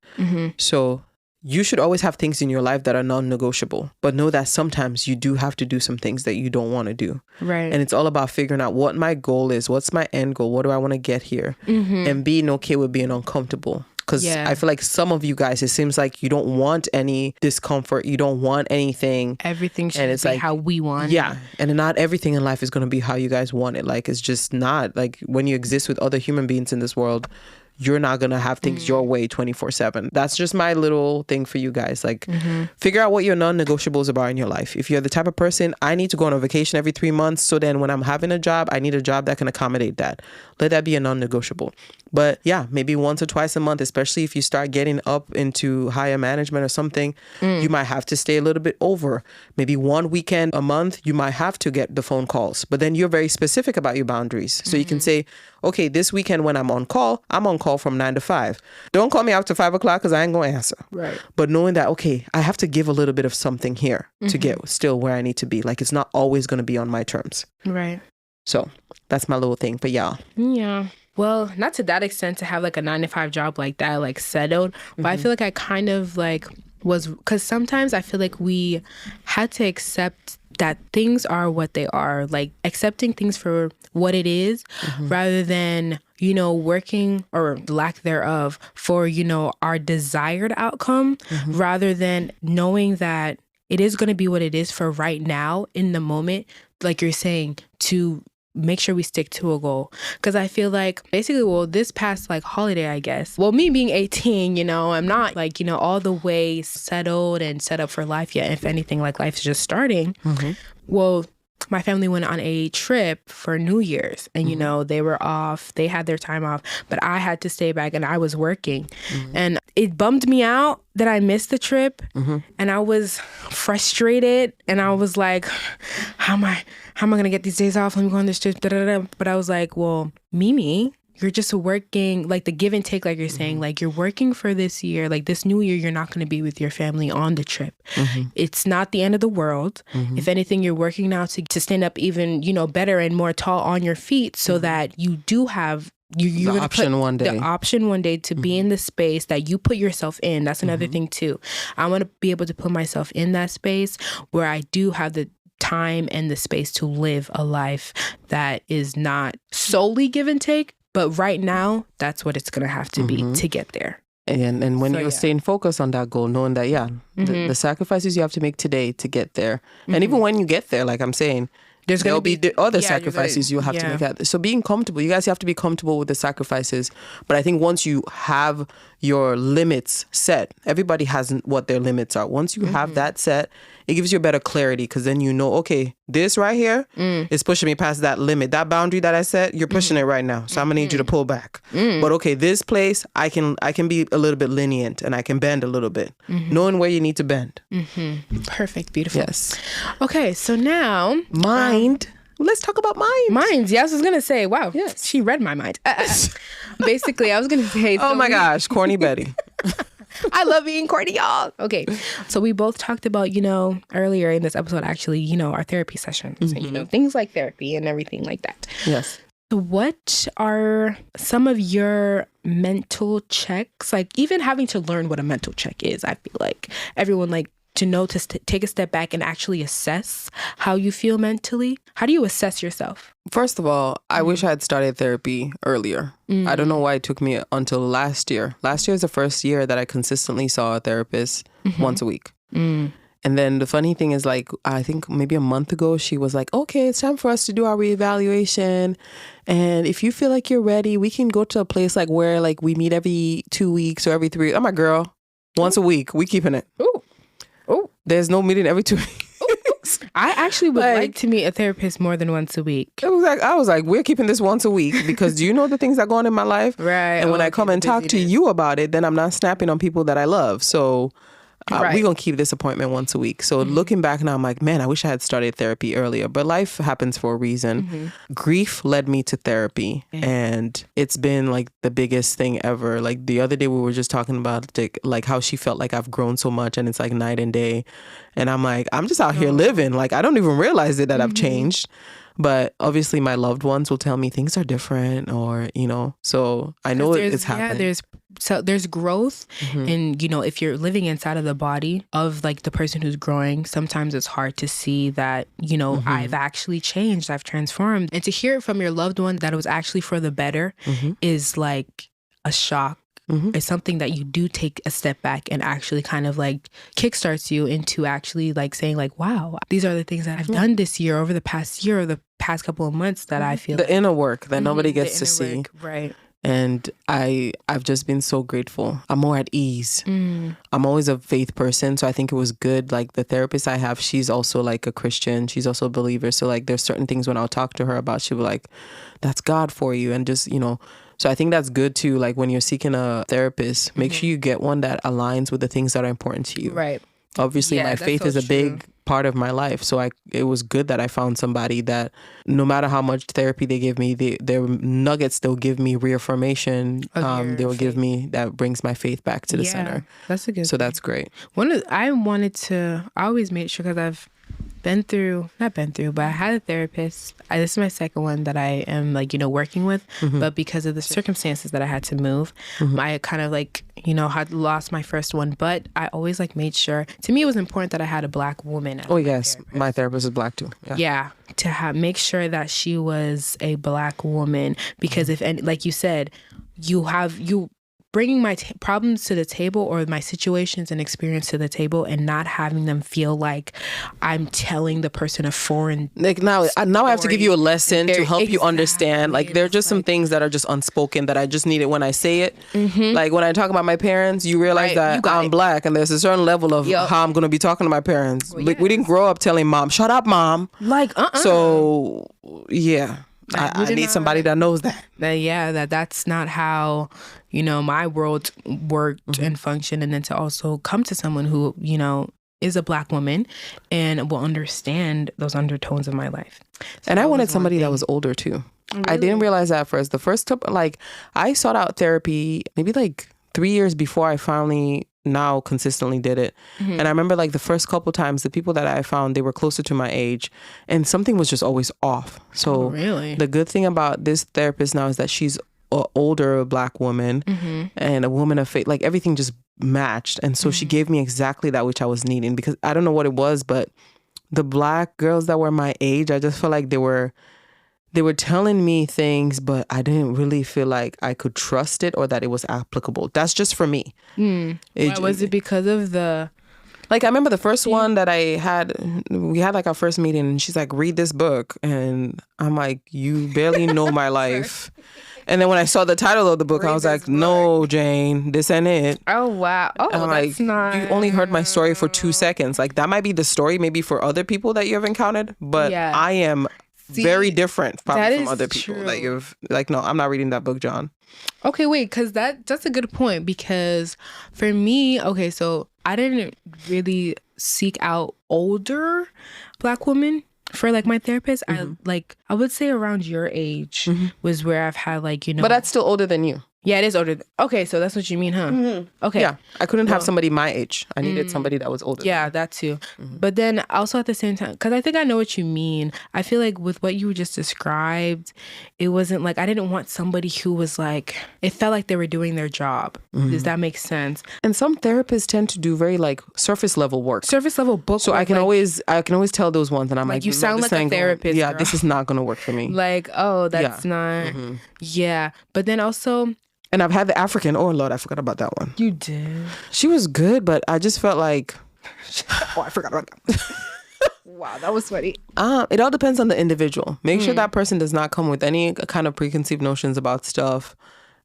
So you should always have things in your life that are non-negotiable, but know that sometimes you do have to do some things that you don't want to do. Right. And it's all about figuring out what my goal is, what's my end goal, what do I want to get here, and being okay with being uncomfortable. Because I feel like some of you guys, it seems like you don't want any discomfort. You don't want anything. Everything should be like, how we want. Yeah. And not everything in life is going to be how you guys want it. Like, it's just not. Like, when you exist with other human beings in this world, you're not going to have things your way 24/7. That's just my little thing for you guys. Like, figure out what your non-negotiables are in your life. If you're the type of person, I need to go on a vacation every 3 months. So then when I'm having a job, I need a job that can accommodate that. Let that be a non-negotiable. But yeah, maybe once or twice a month, especially if you start getting up into higher management or something, you might have to stay a little bit over. Maybe one weekend a month, you might have to get the phone calls. But then you're very specific about your boundaries. So you can say, okay, this weekend when I'm on call from 9 to 5. Don't call me after 5 o'clock because I ain't going to answer. Right. But knowing that, okay, I have to give a little bit of something here to get still where I need to be. Like, it's not always going to be on my terms. Right. So that's my little thing for y'all. Yeah. Well, not to that extent to have like a 9 to 5 job like that, like settled. But I feel like I kind of like was, because sometimes I feel like we had to accept that things are what they are, like accepting things for what it is rather than, you know, working or lack thereof for, you know, our desired outcome rather than knowing that it is going to be what it is for right now in the moment, like you're saying, to make sure we stick to a goal. Because I feel like basically, well, this past like holiday, I guess, well, me being 18, you know, I'm not like, you know, all the way settled and set up for life yet. If anything, like life's just starting. Well, my family went on a trip for New Year's and, you know, they were off, they had their time off, but I had to stay back and I was working. And it bummed me out that I missed the trip and I was frustrated and I was like, how am I going to get these days off? Let me go on this trip. But I was like, well, Mimi, you're just working, like the give and take, like you're saying, like you're working for this year, like this new year, you're not going to be with your family on the trip. It's not the end of the world. If anything, you're working now to stand up even, you know, better and more tall on your feet so that you do have you're the option one day. The option one day to be in the space that you put yourself in. That's another thing too. I want to be able to put myself in that space where I do have the time and the space to live a life that is not solely give and take. But right now, that's what it's going to have to be to get there. And when you're staying focused on that goal, knowing that, the sacrifices you have to make today to get there. And even when you get there, like I'm saying, there'll be the other sacrifices you have to make. So being comfortable, you guys have to be comfortable with the sacrifices. But I think once you have your limits set, everybody has what their limits are. Once you have that set, it gives you a better clarity because then you know, okay, this right here is pushing me past that limit. That boundary that I set, you're pushing it right now. So I'm gonna need you to pull back. But okay, this place, I can be a little bit lenient and I can bend a little bit, knowing where you need to bend. Perfect. Beautiful. Yes. Okay, so now mind. Let's talk about mind. Minds. Yes, I was gonna say, wow, she read my mind. Basically, I was gonna say, oh my gosh, corny Betty. I love being corny, y'all. Okay. So we both talked about, you know, earlier in this episode, actually, you know, our therapy sessions and, you know, things like therapy and everything like that. Yes. So what are some of your mental checks? Like even having to learn what a mental check is, I feel like everyone like to know to take a step back and actually assess how you feel mentally. How do you assess yourself? First of all, I wish I had started therapy earlier. I don't know why it took me until last year. Last year is the first year that I consistently saw a therapist once a week. And then the funny thing is, like, I think maybe a month ago, she was like, okay, it's time for us to do our reevaluation. And if you feel like you're ready, we can go to a place like where like we meet every 2 weeks or every 3. I'm like, girl, once a week, we keeping it. Ooh. There's no meeting every 2 weeks. I actually would like to meet a therapist more than once a week. I was like, we're keeping this once a week because do you know the things that go on in my life? Right. And when I come and talk to you about it, then I'm not snapping on people that I love. So we're going to keep this appointment once a week. So looking back now, I'm like, man, I wish I had started therapy earlier. But life happens for a reason. Grief led me to therapy. And it's been like the biggest thing ever. Like the other day we were just talking about like how she felt like I've grown so much and it's like night and day. And I'm like, I'm just out here living. Like I don't even realize it that I've changed. But obviously my loved ones will tell me things are different or, you know, so I know it's happening. Yeah, there's growth. And, you know, if you're living inside of the body of like the person who's growing, sometimes it's hard to see that, you know, I've actually changed, I've transformed. And to hear it from your loved one that it was actually for the better is like a shock. It's something that you do take a step back and actually kind of like kickstarts you into actually like saying like, wow, these are the things that I've done this year over the past year or the past couple of months that I feel the inner work that nobody gets to see. Right. And I've just been so grateful. I'm more at ease. I'm always a faith person. So I think it was good. Like the therapist I have, she's also like a Christian. She's also a believer. So like there's certain things when I'll talk to her about, she'll be like, that's God for you. And just, you know, so I think that's good too. Like when you're seeking a therapist, make sure you get one that aligns with the things that are important to you. Right. Obviously, my faith is a big part of my life. So it was good that I found somebody that no matter how much therapy they give me, their nuggets, they'll give me reaffirmation. They'll give me that brings my faith back to the center. That's a good So that's great. I always made sure because I've not been through, but I had a therapist. This is my second one that I am like, working with. But because of the circumstances that I had to move, I kind of like, had lost my first one. But I always like made sure, to me, it was important that I had a Black woman. Oh, yes. My therapist is Black too. Yeah. To make sure that she was a Black woman, because if, like you said, you bringing my problems to the table, or my situations and experience to the table, and not having them feel like I'm telling the person a foreign like now I have to give you a lesson to help you understand. Like there are just some things that are just unspoken that I just need it when I say it. Like when I talk about my parents, you realize that I'm Black, and there's a certain level of how I'm going to be talking to my parents. We didn't grow up telling mom, "Shut up, mom." Like So yeah. I need somebody that knows that. That's not how, my world worked and functioned. And then to also come to someone who, is a Black woman and will understand those undertones of my life. So and I wanted somebody that was older too. Really? I didn't realize that at first. The first couple, like I sought out therapy maybe like 3 years before I finally now consistently did it. And I remember like the first couple times, the people that I found, they were closer to my age, and something was just always off. So the good thing about this therapist now is that she's an older Black woman and a woman of faith. Like everything just matched. And so she gave me exactly that which I was needing, because I don't know what it was, but the Black girls that were my age, I just felt like they were telling me things, but I didn't really feel like I could trust it or that it was applicable. That's just for me. Why was it? Because of the... Like, I remember the first one that we had like our first meeting, and she's like, read this book. And I'm like, you barely know my life. And then when I saw the title of the book, I was like, no, Jane, this ain't it. Oh, wow. Oh, and I'm that's like, not... You only heard my story for 2 seconds. Like, that might be the story maybe for other people that you have encountered, but I am... very different probably from other people. True. No, I'm not reading that book, John. Okay, wait, because that's a good point. Because for me, okay, so I didn't really seek out older Black women for like my therapist. I would say around your age was where I've had like, But that's still older than you. Yeah, it is older. Okay, so that's what you mean, huh? Okay. Yeah, I couldn't have somebody my age. I needed somebody that was older. Yeah, that too. But then also at the same time, because I think I know what you mean. I feel like with what you just described, it wasn't like, I didn't want somebody who was like, it felt like they were doing their job. Does that make sense? And some therapists tend to do very like surface level work. Surface level book So work, I can always tell those ones, and I'm like, you sound like a therapist. Yeah, this is not going to work for me. Like, oh, that's not. Yeah. But then also... And I've had the African. Oh, Lord, I forgot about that one. You did? She was good, but I just felt like... Oh, I forgot about that. Wow, that was funny. It all depends on the individual. Make sure that person does not come with any kind of preconceived notions about stuff,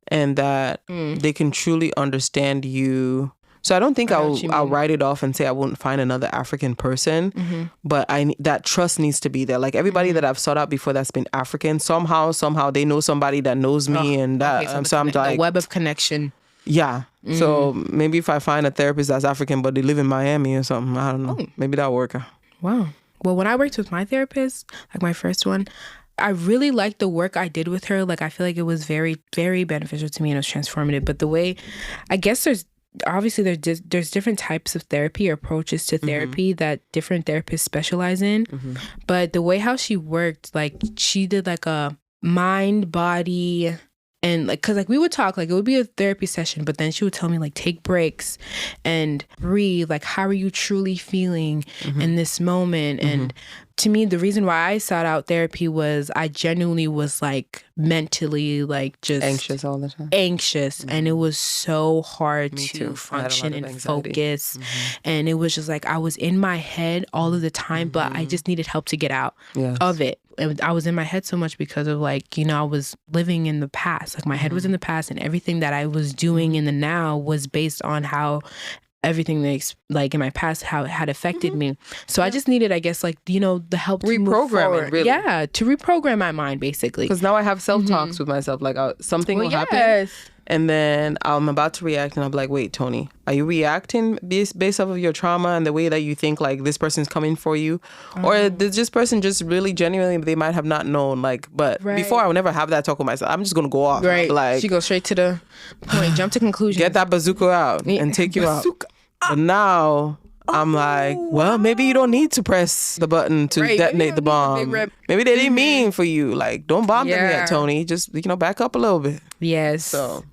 and that they can truly understand you. So I don't think I'll write it off and say I won't find another African person, but that trust needs to be there. Like everybody that I've sought out before that's been African, somehow they know somebody that knows me, and that. Okay, so I'm like, the web of connection. Yeah. So maybe if I find a therapist that's African but they live in Miami or something, I don't know. Maybe that'll work. Wow. Well, when I worked with my therapist, like my first one, I really liked the work I did with her. Like I feel like it was very, very beneficial to me, and it was transformative. But the way, I guess obviously there's different types of therapy or approaches to therapy that different therapists specialize in. But the way how she worked, like she did like a mind, body, and like, cause like we would talk, like it would be a therapy session, but then she would tell me like, take breaks and breathe. Like, how are you truly feeling in this moment? And to me, the reason why I sought out therapy was I genuinely was like mentally like just anxious all the time. And it was so hard to function and focus. And it was just like I was in my head all of the time, but I just needed help to get out of it. And I was in my head so much because of like, I was living in the past. Like my head was in the past, and everything that I was doing in the now was based on how everything like in my past, how it had affected me. So I just needed, I guess, like, the help to reprogram it, really. Yeah, to reprogram my mind, basically. Because now I have self-talks with myself. Like something will happen, and then I'm about to react, and I'm like, wait, Toni, are you reacting based off of your trauma and the way that you think like this person's coming for you? Or does this person just really genuinely, they might have not known, like, but before I would never have that talk with myself. I'm just going to go off. Right. Like, she goes straight to the point, jump to conclusions. Get that bazooka out and take you out. But now I'm like, well, maybe you don't need to press the button to detonate the bomb. Maybe they didn't mean for you. Like, don't bomb them yet, Toni. Just, back up a little bit. Yes. So.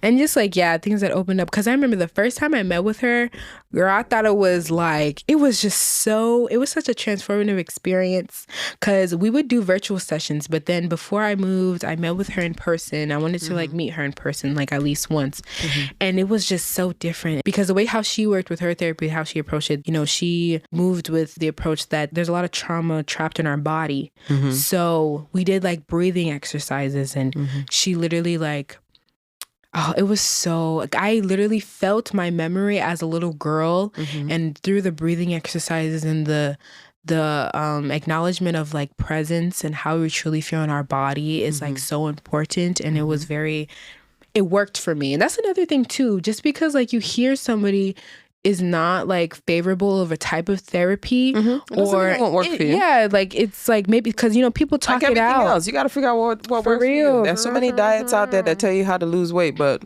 And just like, things that opened up. Because I remember the first time I met with her, girl, I thought it was like, it was such a transformative experience. Because we would do virtual sessions. But then before I moved, I met with her in person. I wanted to like meet her in person like at least once. And it was just so different. Because the way how she worked with her therapy, how she approached it, she moved with the approach that there's a lot of trauma trapped in our body. So we did like breathing exercises. And she literally like, it was so, I literally felt my memory as a little girl, and through the breathing exercises and the acknowledgement of like presence and how we truly feel in our body is like so important. And it was it worked for me. And that's another thing too, just because like you hear somebody is not like favorable of a type of therapy, or it won't work for you. Like it's like maybe because people talk like it out. Else. You got to figure out what works for you. There's so many diets out there that tell you how to lose weight, but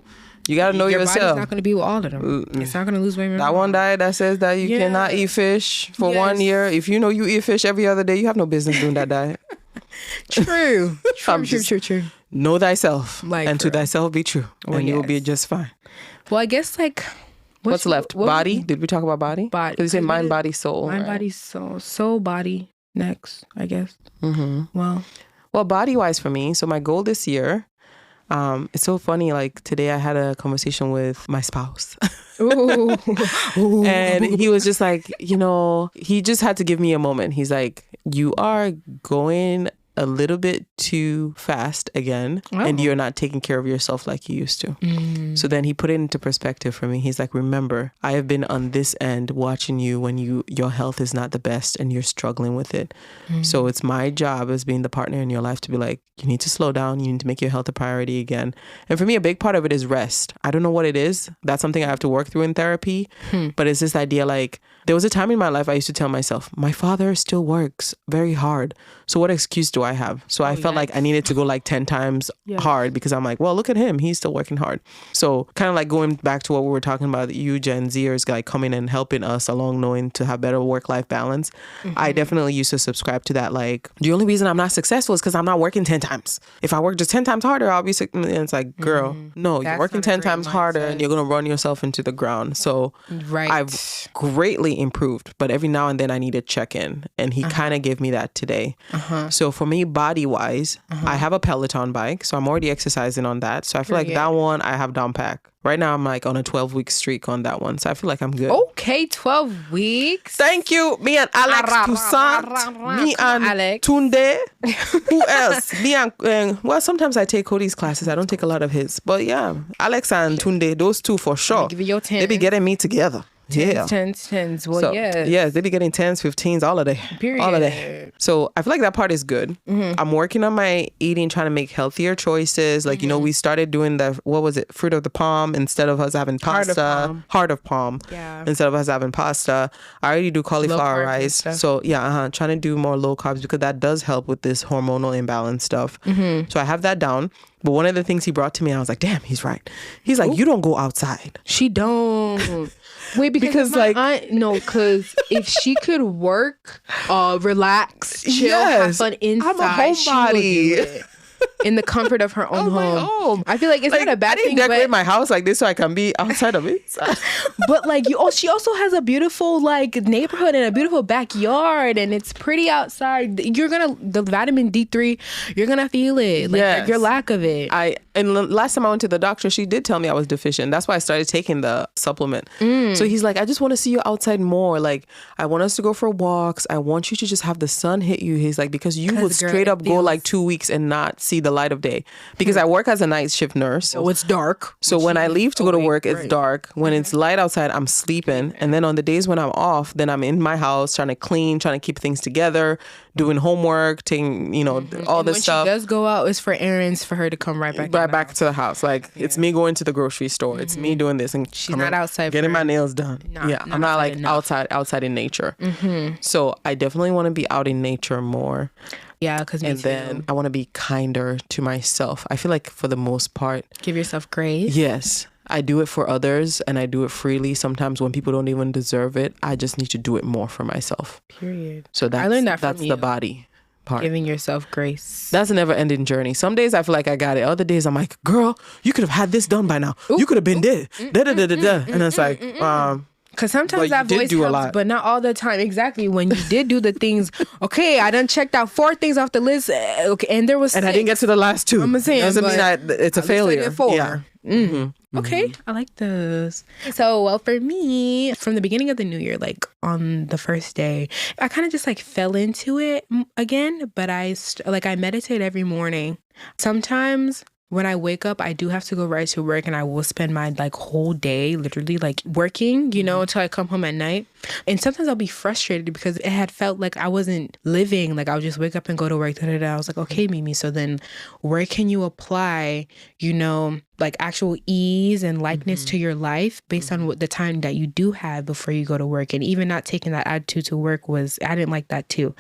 you got to know yourself. Your body's not going to be with all of them. It's not going to lose weight. That one diet that says that you cannot eat fish for 1 year. If you know you eat fish every other day, you have no business doing that diet. True. True. Know thyself, like, and to thyself be true, and you will be just fine. Well, I guess like. What's left? Body? Did we talk about body? Body. Because you say mind, body, soul. Mind, body, soul. Soul, body. Next, I guess. Well, body-wise for me, so my goal this year, it's so funny. Like today I had a conversation with my spouse. Ooh. And he was just like, he just had to give me a moment. He's like, you are going a little bit too fast again, and you're not taking care of yourself like you used to. So then he put it into perspective for me. He's like, remember, I have been on this end watching you when your health is not the best and you're struggling with it. So it's my job as being the partner in your life to be like, you need to slow down. You need to make your health a priority again. And for me, a big part of it is rest. I don't know what it is. That's something I have to work through in therapy. But it's this idea like, there was a time in my life I used to tell myself, my father still works very hard. So what excuse do I have? So I felt like I needed to go like 10 times hard because I'm like, well, look at him. He's still working hard. So kind of like going back to what we were talking about, you Gen Zers like coming and helping us along knowing to have better work-life balance. I definitely used to subscribe to that. Like the only reason I'm not successful is because I'm not working 10 times. If I work just 10 times harder, I'll be sick. And it's like, girl, no, you're working 10 times harder and you're going to run yourself into the ground. So I've greatly improved, but every now and then I need to check in, and he kind of gave me that today. So for me, body wise, I have a Peloton bike, so I'm already exercising on that. So I feel like that one I have down pack. Right now I'm like on a 12-week streak on that one, so I feel like I'm good. Okay, 12 weeks. Thank you. Me and Alex Toussaint, me and Alex. Tunde. Who else? Me and well, sometimes I take Cody's classes. I don't take a lot of his, but yeah, Alex and Tunde, those two for sure. Give you your 10. They be getting me together. Yeah. 10s. Well, so, yes. Yes, they be getting 10s, 15s, all of day. Period. All of day. So I feel like that part is good. I'm working on my eating, trying to make healthier choices. Like, we started doing fruit of the palm instead of us having pasta. Heart of palm. Yeah. Instead of us having pasta. I already do cauliflower rice. So yeah, trying to do more low carbs because that does help with this hormonal imbalance stuff. So I have that down. But one of the things he brought to me, I was like, damn, he's right. He's like, you don't go outside. She don't. Wait, because like because if she could work, relax, chill, have fun inside, I'm a homebody. In the comfort of her own home. I feel like it's not a bad thing. I didn't decorate my house like this so I can be outside of it. But like she also has a beautiful like neighborhood and a beautiful backyard, and it's pretty outside. The vitamin D3, you're gonna feel it. Like your lack of it. And last time I went to the doctor, she did tell me I was deficient. That's why I started taking the supplement. So he's like, I just want to see you outside more. Like, I want us to go for walks. I want you to just have the sun hit you. He's like, because you would straight up go like 2 weeks and not see the light of day. Because I work as a night shift nurse. So it's dark. So when I leave to go to work, it's dark. When it's light outside, I'm sleeping. And then on the days when I'm off, then I'm in my house trying to clean, trying to keep things together, doing homework, taking, all this stuff. When she does go out, it's for errands for her to come right back to the house. Like it's me going to the grocery store. It's me doing this, and she's not outside getting my nails done. I'm not like outside in nature. So I definitely want to be out in nature more. Yeah, because then I want to be kinder to myself. I feel like for the most part, give yourself grace. Yes. I do it for others and I do it freely. Sometimes when people don't even deserve it, I just need to do it more for myself. Period. So I learned that from that's you. the body part. Giving yourself grace. That's a never-ending journey. Some days I feel like I got it. Other days I'm like, girl, you could have had this done by now. You could have been dead. And it's like, because sometimes that voice helps, but not all the time. Exactly. When you did do the things, okay, I done checked out 4 things off the list. Okay, and there was 6. I didn't get to the last 2. I'm saying, doesn't mean that it's a failure. 4. Yeah. Okay, I like those. So, well, for me, from the beginning of the new year, like on the first day, I kind of just like fell into it again. But I meditate every morning. Sometimes when I wake up, I do have to go right to work, and I will spend my like whole day literally like working, until I come home at night. And sometimes I'll be frustrated because it had felt like I wasn't living. Like I would just wake up and go to work. I was like, okay, Mimi, so then where can you apply, like actual ease and likeness to your life based on what the time that you do have before you go to work? And even not taking that attitude to work I didn't like that too.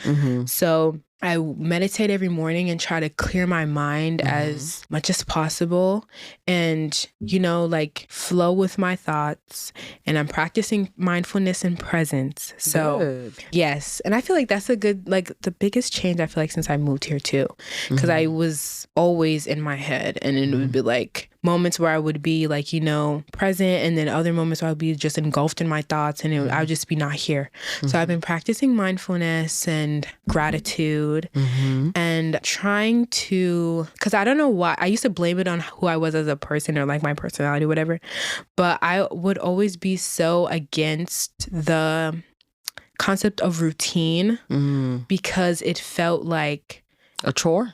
So I meditate every morning and try to clear my mind as much as possible and, like flow with my thoughts. And I'm practicing mindfulness and presence. So, good. Yes. And I feel like that's a good, like the biggest change I feel like since I moved here too. Because I was always in my head, and it would be like moments where I would be like, present, and then other moments where I would be just engulfed in my thoughts, and I would just be not here. So I've been practicing mindfulness and gratitude and trying to, because I don't know why, I used to blame it on who I was as a person or like my personality, whatever. But I would always be so against the concept of routine because it felt like a chore.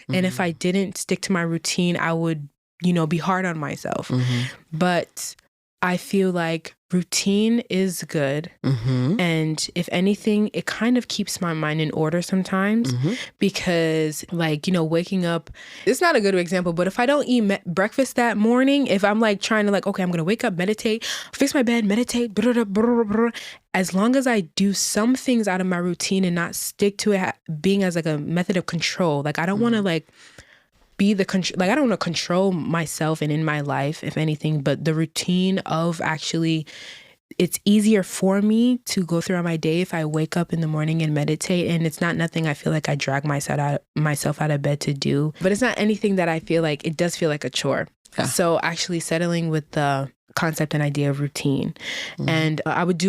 And if I didn't stick to my routine, I would be hard on myself. But I feel like routine is good. And if anything, it kind of keeps my mind in order sometimes because like, waking up, it's not a good example, but if I don't eat breakfast that morning, if I'm like trying to like, okay, I'm going to wake up, meditate, fix my bed, meditate, as long as I do some things out of my routine and not stick to it being as like a method of control, like I don't want to like be the like I don't want to control myself and in my life, if anything, but the routine of actually, it's easier for me to go throughout my day if I wake up in the morning and meditate. And it's not nothing I feel like I drag myself out of bed to do, but it's not anything that I feel like, it does feel like a chore. Yeah. So actually settling with the concept and idea of routine. And I would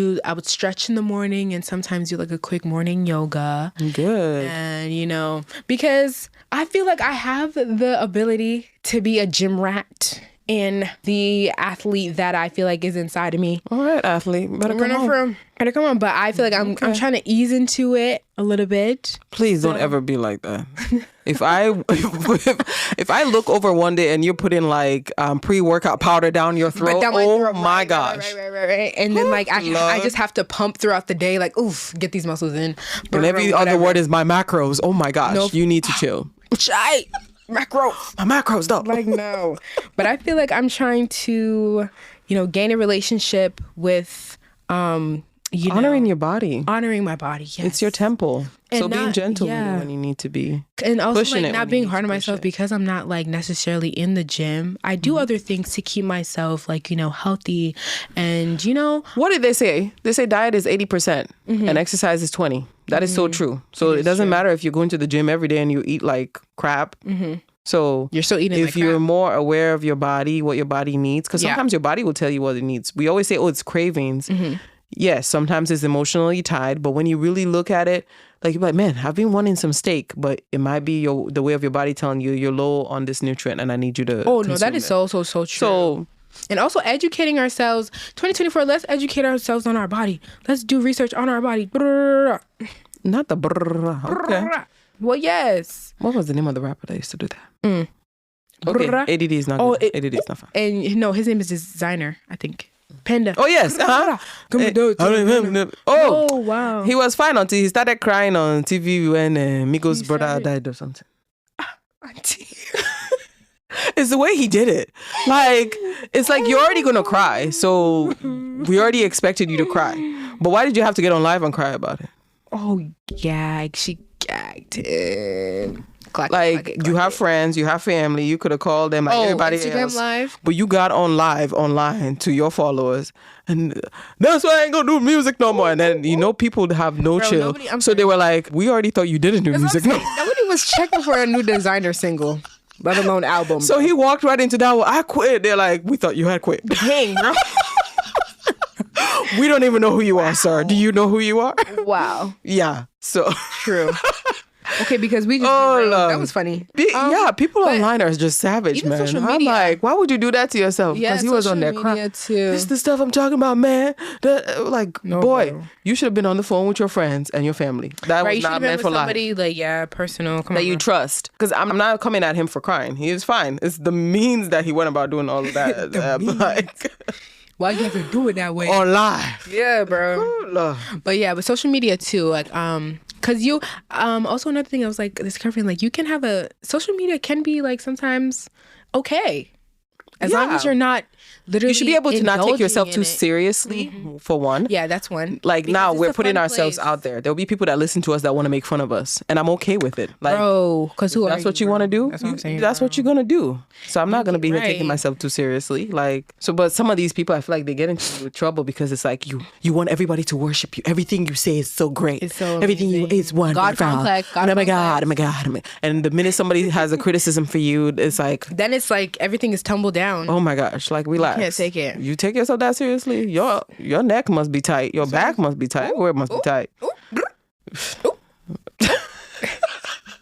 stretch in the morning and sometimes do like a quick morning yoga. Good. And, because I feel like I have the ability to be a gym rat and the athlete that I feel like is inside of me. All right, athlete. Better come on. But I feel like I'm trying to ease into it a little bit. Please don't ever be like that. If I look over one day and you're putting like pre-workout powder down your throat, my gosh. Right. And then like I just have to pump throughout the day, like, oof, get these muscles in. And every other word is my macros. Oh my gosh, nope. You need to chill. Macros. My macros, though. Like, no. But I feel like I'm trying to, gain a relationship with, honoring your body. Honoring my body, yes. It's your temple. And so being gentle when you need to be. And also like not being hard on myself because I'm not like necessarily in the gym. I do other things to keep myself like, healthy and, What did they say? They say diet is 80% and exercise is 20%. That is so true. So it doesn't matter if you're going to the gym every day and you eat like crap. So you're still eating if you're more aware of your body, what your body needs, because sometimes your body will tell you what it needs. We always say, it's cravings. Yes, sometimes it's emotionally tied, but when you really look at it, like you're like, man, I've been wanting some steak, but it might be the way of your body telling you you're low on this nutrient and I need you to that is so true. So, and also educating ourselves. 2024, let's educate ourselves on our body. Let's do research on our body. Not the okay. Well, yes. What was the name of the rapper that used to do that? Okay, ADD is not good. ADD is not fun. And his name is Designer, I think. Panda. Oh, yes. Oh, wow. He was fine until he started crying on TV when Migos' brother died or something. Auntie. It's the way he did it. Like, it's like you're already going to cry. So we already expected you to cry. But why did you have to get on live and cry about it? Oh, gag. She gagged him. Like you have friends, you have family, you could have called them like everybody Instagram else. Live. But you got on live online to your followers, and that's why I ain't gonna do music no more. And then people have no chill. So they were like, we already thought you didn't do music no more. Nobody was checking for a new designer single, let alone album. So he walked right into that one. I quit. They're like, we thought you had quit. Dang, bro. We don't even know who you are, sir. Do you know who you are? Wow. Yeah. So true. Okay, because we just that was funny. People online are just savage, man. I'm like, why would you do that to yourself? Because he was on there crying. This is the stuff I'm talking about, man. Boy, you should have been on the phone with your friends and your family. That was not meant for life. Somebody personal. That you trust. Because I'm not coming at him for crying. He was fine. It's the means that he went about doing all of that. Why you have to do it that way? On live. Yeah, bro. But social media too. Cause you, also another thing I was discovering, you can have social media can be sometimes okay. As long as you're not literally. You should be able to not take yourself too seriously, for one. Yeah, that's one. Now we're putting ourselves out there. There'll be people that listen to us that want to make fun of us. And I'm okay with it. Bro, because that's what you want to do. That's what I'm saying. That's what you're going to do. So I'm not going to be here taking myself too seriously. But some of these people, I feel like they get into trouble because it's you want everybody to worship you. Everything you say is so great. It's so everything amazing. is wonderful. God complex. Oh my God. And the minute somebody has a criticism for you, it's then it's everything is tumbled down. Oh my gosh, relax. You can't take it. You take yourself that seriously? Your neck must be tight. Your back must be tight. Where it must be tight.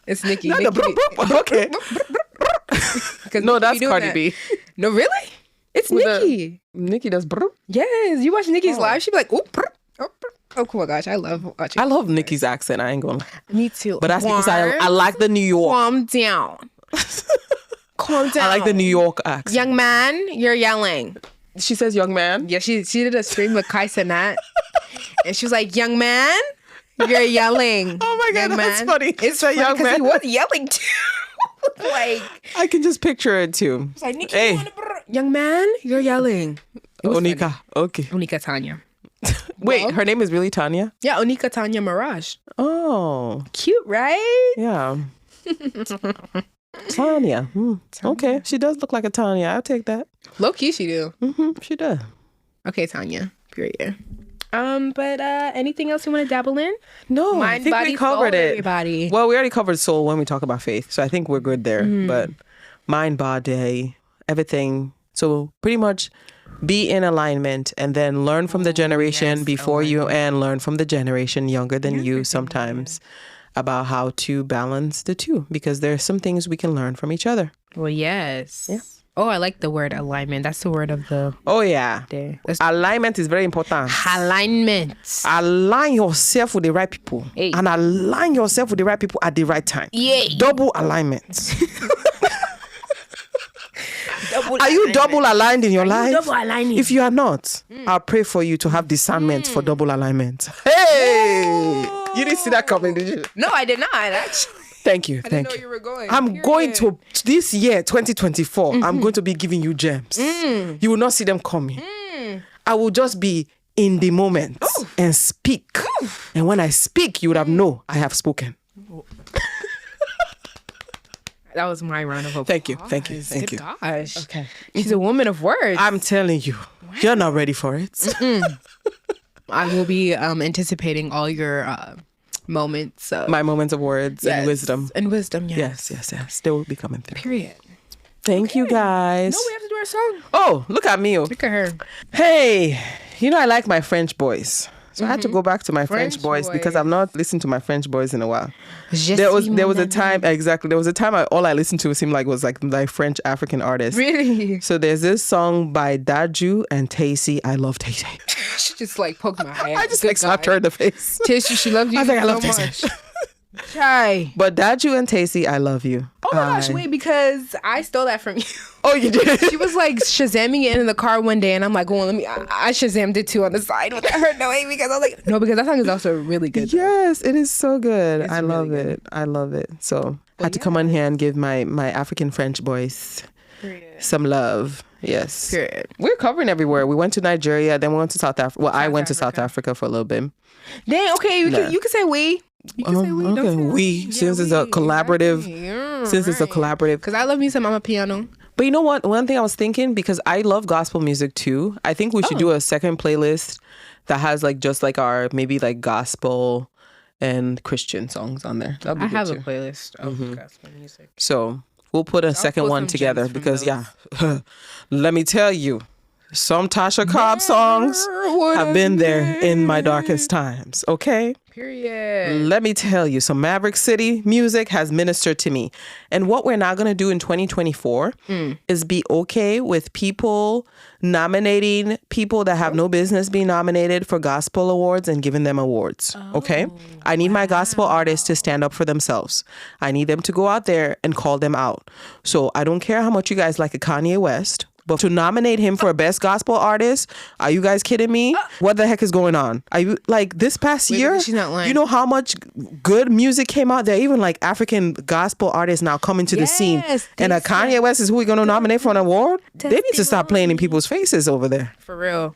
It's Nikki. Okay. No, that's Cardi B. No, really? It's Nikki. Nikki does brr. Yes, you watch Nikki's live, she'd be like, oh my gosh, I love watching. I love Nikki's accent, I ain't gonna lie. Me too. But that's because I like the New York. Calm down. Calm down. I like the New York accent. Young man, you're yelling. She says young man? Yeah, she did a stream with Kai Cenat. And she was like, young man, you're yelling. Oh my God, that's funny. It's a young man. He was yelling too. I can just picture it too. It's like, Nikki, young man, you're yelling. Onika. Funny. Okay. Onika Tanya. Wait, her name is really Tanya? Yeah, Onika Tanya Mirage. Oh. Cute, right? Yeah. Tanya. Okay. She does look like a Tanya. I'll take that. Low key she do. She does. Okay, Tanya. Period. But anything else you want to dabble in? No, I think we covered it. Everybody. Well, we already covered soul when we talk about faith. So I think we're good there. But mind, body, everything. So pretty much be in alignment and then learn from the generation before you and learn from the generation younger than you sometimes about how to balance the two, because there are some things we can learn from each other. Well, yes. Yeah. Oh, I like the word alignment. That's the word of the day. Alignment is very important. Alignment. Align yourself with the right people. And align yourself with the right people at the right time. Yeah. Double alignment. Are you double aligned in your life? Double aligning? If you are not, I'll pray for you to have discernment for double alignment. Hey! You didn't see that coming, did you? No, I did not, actually. Thank you. I didn't know you were going. I'm going to, this year, 2024, I'm going to be giving you gems. You will not see them coming. I will just be in the moment and speak. And when I speak, you would have known I have spoken. That was my round of applause. Thank you. Gosh. Okay. She's a woman of words. I'm telling you, you're not ready for it. I will be anticipating all your moments. My moments of words and wisdom. And wisdom, yes. Yes. They will be coming through. Period. Thank you, guys. No, we have to do our song. Oh, look at me. Look at her. Hey, I like my French boys. So I had to go back to my French boys because I've not listened to my French boys in a while. There was a time, There was a time all I listened to seemed like was like French African artists. Really? So there's this song by Daju and Tacy. I love Tacy. She just poked my eye. I just slapped her in the face. Tacy, she loved you. I think I love so Tacy. Try. But Daju and Tacy, I love you. Oh my gosh, wait, because I stole that from you. Oh, you did? She was Shazamming it in the car one day, and I'm like, well, I Shazammed it too on the side without her knowing, because I was like, no, because that song is also really good. Yes, it is so good. It's I love really it. I love it. So I had to come on here and give my African French boys some love. Yes. Period. We're covering everywhere. We went to Nigeria, then we went to South Africa. Well, I went to South Africa for a little bit. Dang, okay, you can say we. You can say we. Okay, Don't say we. Since it's a collaborative. Yeah, since it's a collaborative. Because I love me some Mama Piano. But you know what? One thing I was thinking, because I love gospel music too. I think we should do a second playlist that has like just like our maybe like gospel and Christian songs on there. That'd be I good have too. a playlist of gospel music. So we'll put a second pull one some together gems from because those. let me tell you, some Tasha Cobb songs have been there in my darkest times. Okay. Period. Let me tell you, some Maverick City music has ministered to me. And what we're not going to do in 2024 is be okay with people nominating people that have no business being nominated for gospel awards and giving them awards. Okay? I need my gospel artists to stand up for themselves. I need them to go out there and call them out. So I don't care how much you guys like a Kanye West. But to nominate him for a best gospel artist, are you guys kidding me? What the heck is going on? Are you like this past year? She's not lying. You know how much good music came out there? Even like African gospel artists now coming to the scene. And a Kanye West is who we're going to nominate for an award? They need to stop playing in people's faces over there. For real.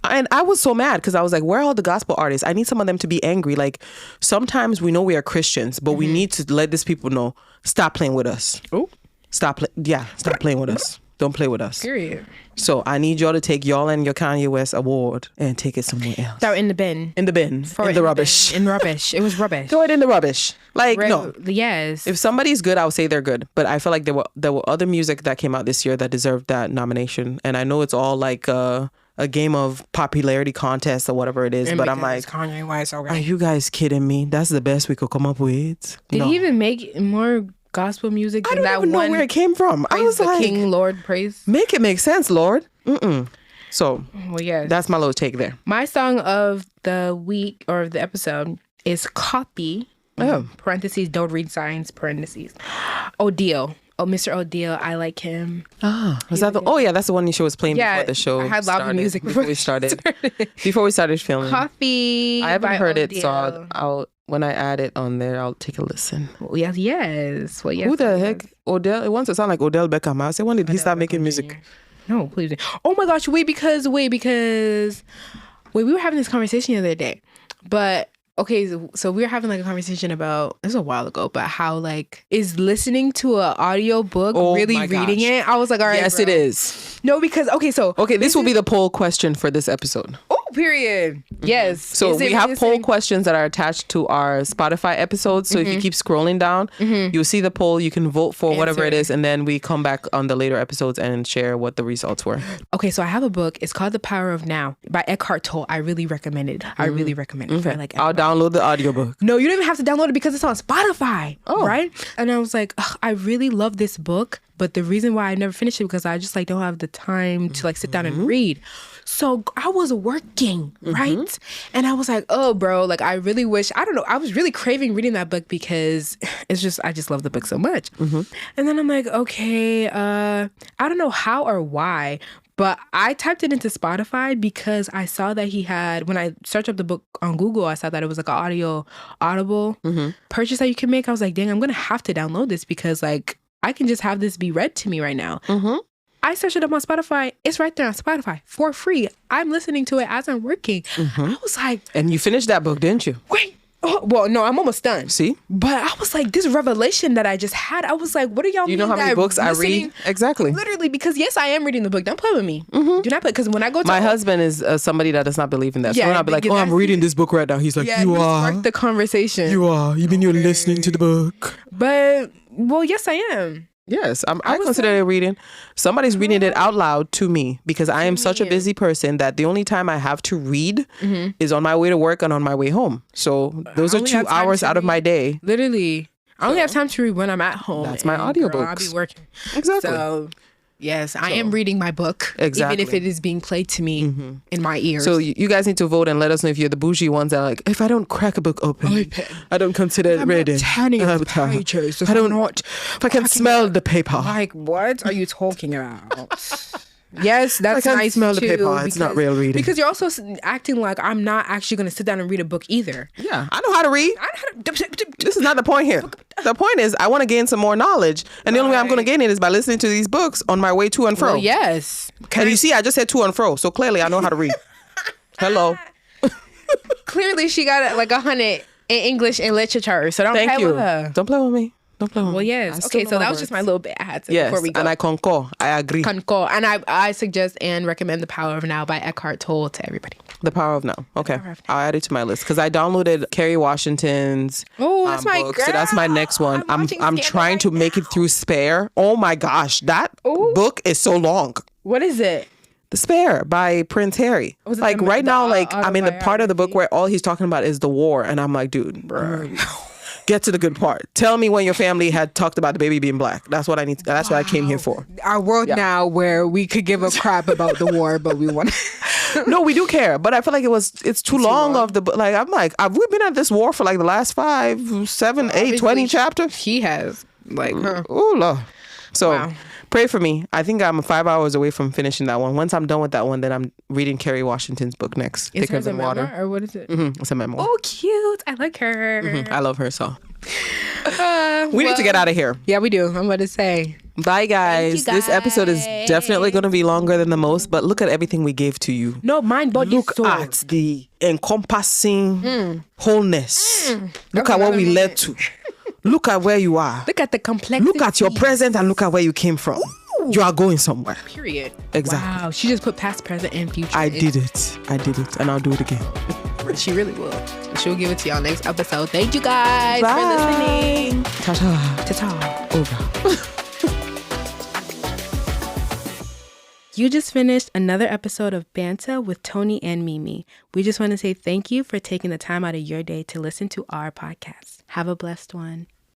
And I was so mad because I was like, where are all the gospel artists? I need some of them to be angry. Like sometimes we know we are Christians, but we need to let these people know, stop playing with us. Oh. Stop playing with us. Don't play with us. Period. So I need y'all to take y'all and your Kanye West award and take it somewhere else. Throw it in the bin. In the bin. In the rubbish. In rubbish. It was rubbish. Throw it in the rubbish. Like, no. Yes. If somebody's good, I would say they're good. But I feel like there were other music that came out this year that deserved that nomination. And I know it's all like a game of popularity contest or whatever it is. And but I'm like, Kanye West, okay. Are you guys kidding me? That's the best we could come up with. Did he even make more gospel music than I don't even know where it came from. I was like, King, Lord, praise. Make it make sense, Lord. So, well, yeah, that's my little take there. My song of the week or of the episode is Copy. Parentheses, don't read signs, parentheses. Odile. Oh, Mr. Odile, I like him. Was that yeah, that's the one she was playing before the show. I had loud music before we started. Before we started filming. Coffee. I haven't heard Odile. it, so I'll when I add it on there, I'll take a listen. Well, yes. Well, yes. Who the heck? Odell? It wants to sound like Odell Beckham. I said, when did he start making music? No, please. Oh my gosh! Wait, because we were having this conversation the other day, but. Okay, so we were having like a conversation about, this was a while ago, but how like, is listening to an audio book really reading it? I was like, all right, yes, bro. it is. No, because, okay, this will be the poll question for this episode. Oh, period. Yes. So we have poll questions that are attached to our Spotify episodes. So if you keep scrolling down, you'll see the poll. You can vote for whatever it is. And then we come back on the later episodes and share what the results were. Okay, so I have a book. It's called The Power of Now by Eckhart Tolle. I really recommend it. I really recommend it. For like I'll download the audiobook. No, you don't even have to download it because it's on Spotify. Oh. Right? And I was like, I really love this book. But the reason why I never finished it because I just like don't have the time to like sit down and read. So I was working, right? And I was like, oh, bro, like I really wish, I don't know. I was really craving reading that book because I just love the book so much. And then I'm like, okay, I don't know how or why, but I typed it into Spotify because I saw that he had, when I searched up the book on Google, I saw that it was like an audible purchase that you can make. I was like, dang, I'm going to have to download this because like, I can just have this be read to me right now. I searched it up on Spotify. It's right there on Spotify for free. I'm listening to it as I'm working. I was like... And you finished that book, didn't you? Wait. Oh, well, no, I'm almost done. See? But I was like, this revelation that I just had, I was like, what do y'all mean? You know how many books I read? Exactly. Literally, because yes, I am reading the book. Don't play with me. Do not play. Because when I go to... My husband is somebody that does not believe in that. So when I'll be like, I'm reading this book right now. He's like, you are. Sparked the conversation. You are. You mean you're listening to the book? But, well, yes, I am. Yes, I consider it reading. Somebody's reading it out loud to me because I am such a busy person that the only time I have to read is on my way to work and on my way home. So those are 2 hours out of my day. Literally. I only have time to read when I'm at home. That's my audiobooks. I'll be working. Exactly. So, yes, I am reading my book. Exactly. Even if it is being played to me in my ears. So you guys need to vote and let us know if you're the bougie ones that are like, if I don't crack a book open, I don't consider it reading. Pages, I don't want, if I can smell the paper. Like, what are you talking about? Yes, that's I can smell the paper. It's not real reading. Because you're also acting like I'm not actually going to sit down and read a book either. Yeah, I know how to read. This is not the point here. The point is I want to gain some more knowledge. And the only way I'm going to gain it is by listening to these books on my way to and fro. Well, yes. Can you see? I just said to and fro. So clearly I know how to read. Hello. Clearly she got like 100 in English and literature. So don't Thank play you. with her. Don't play with me. Don't play with me. Well, yes. Okay, so that was just my little bit I had to before we go. And I concur. I agree. Concur. And I suggest and recommend The Power of Now by Eckhart Tolle to everybody. The Power of Now. Okay. Power of Now. I'll add it to my list because I downloaded Kerry Washington's that's my book. girl. So that's my next one. I'm I'm trying to make it through Spare. Oh my gosh, that book is so long. What is it? The Spare by Prince Harry. Was it Like the- right the now, like I'm in the part of the book autobiography? where all he's talking about is the war, and I'm like, dude, get to the good part. Tell me when your family had talked about the baby being black. That's what I need. That's what I came here for. Our world now where we could give a crap about the war, but we want No, we do care, but I feel like it's too long of the book. Like I'm like, have we been at this war for like the last 5, 7, 8, 20 chapters? He has. Like, Oh Lord. So Wow. pray for me. I think I'm 5 hours away from finishing that one. Once I'm done with that one, then I'm reading Kerry Washington's book next. is Thicker hers a Than Water. memoir or what is it? It's a memoir. Oh, cute. I like her. I love her so. We need to get out of here. Yeah, we do. I'm about to say. Bye, guys. This episode is definitely going to be longer than the most, but look at everything we gave to you. No, mind, body, Look soul. at the encompassing wholeness. Look at what we led to. Look at where you are. Look at the complexity. Look at your present and look at where you came from. You are going somewhere. Period. Exactly. Wow. She just put past, present, and future. I did it. And I'll do it again. She really will. She'll give it to y'all next episode. Thank you guys Bye. for listening. Ta-ta. Ta-ta. Over. You just finished another episode of Banta with Toni and Mimi. We just want to say thank you for taking the time out of your day to listen to our podcast. Have a blessed one.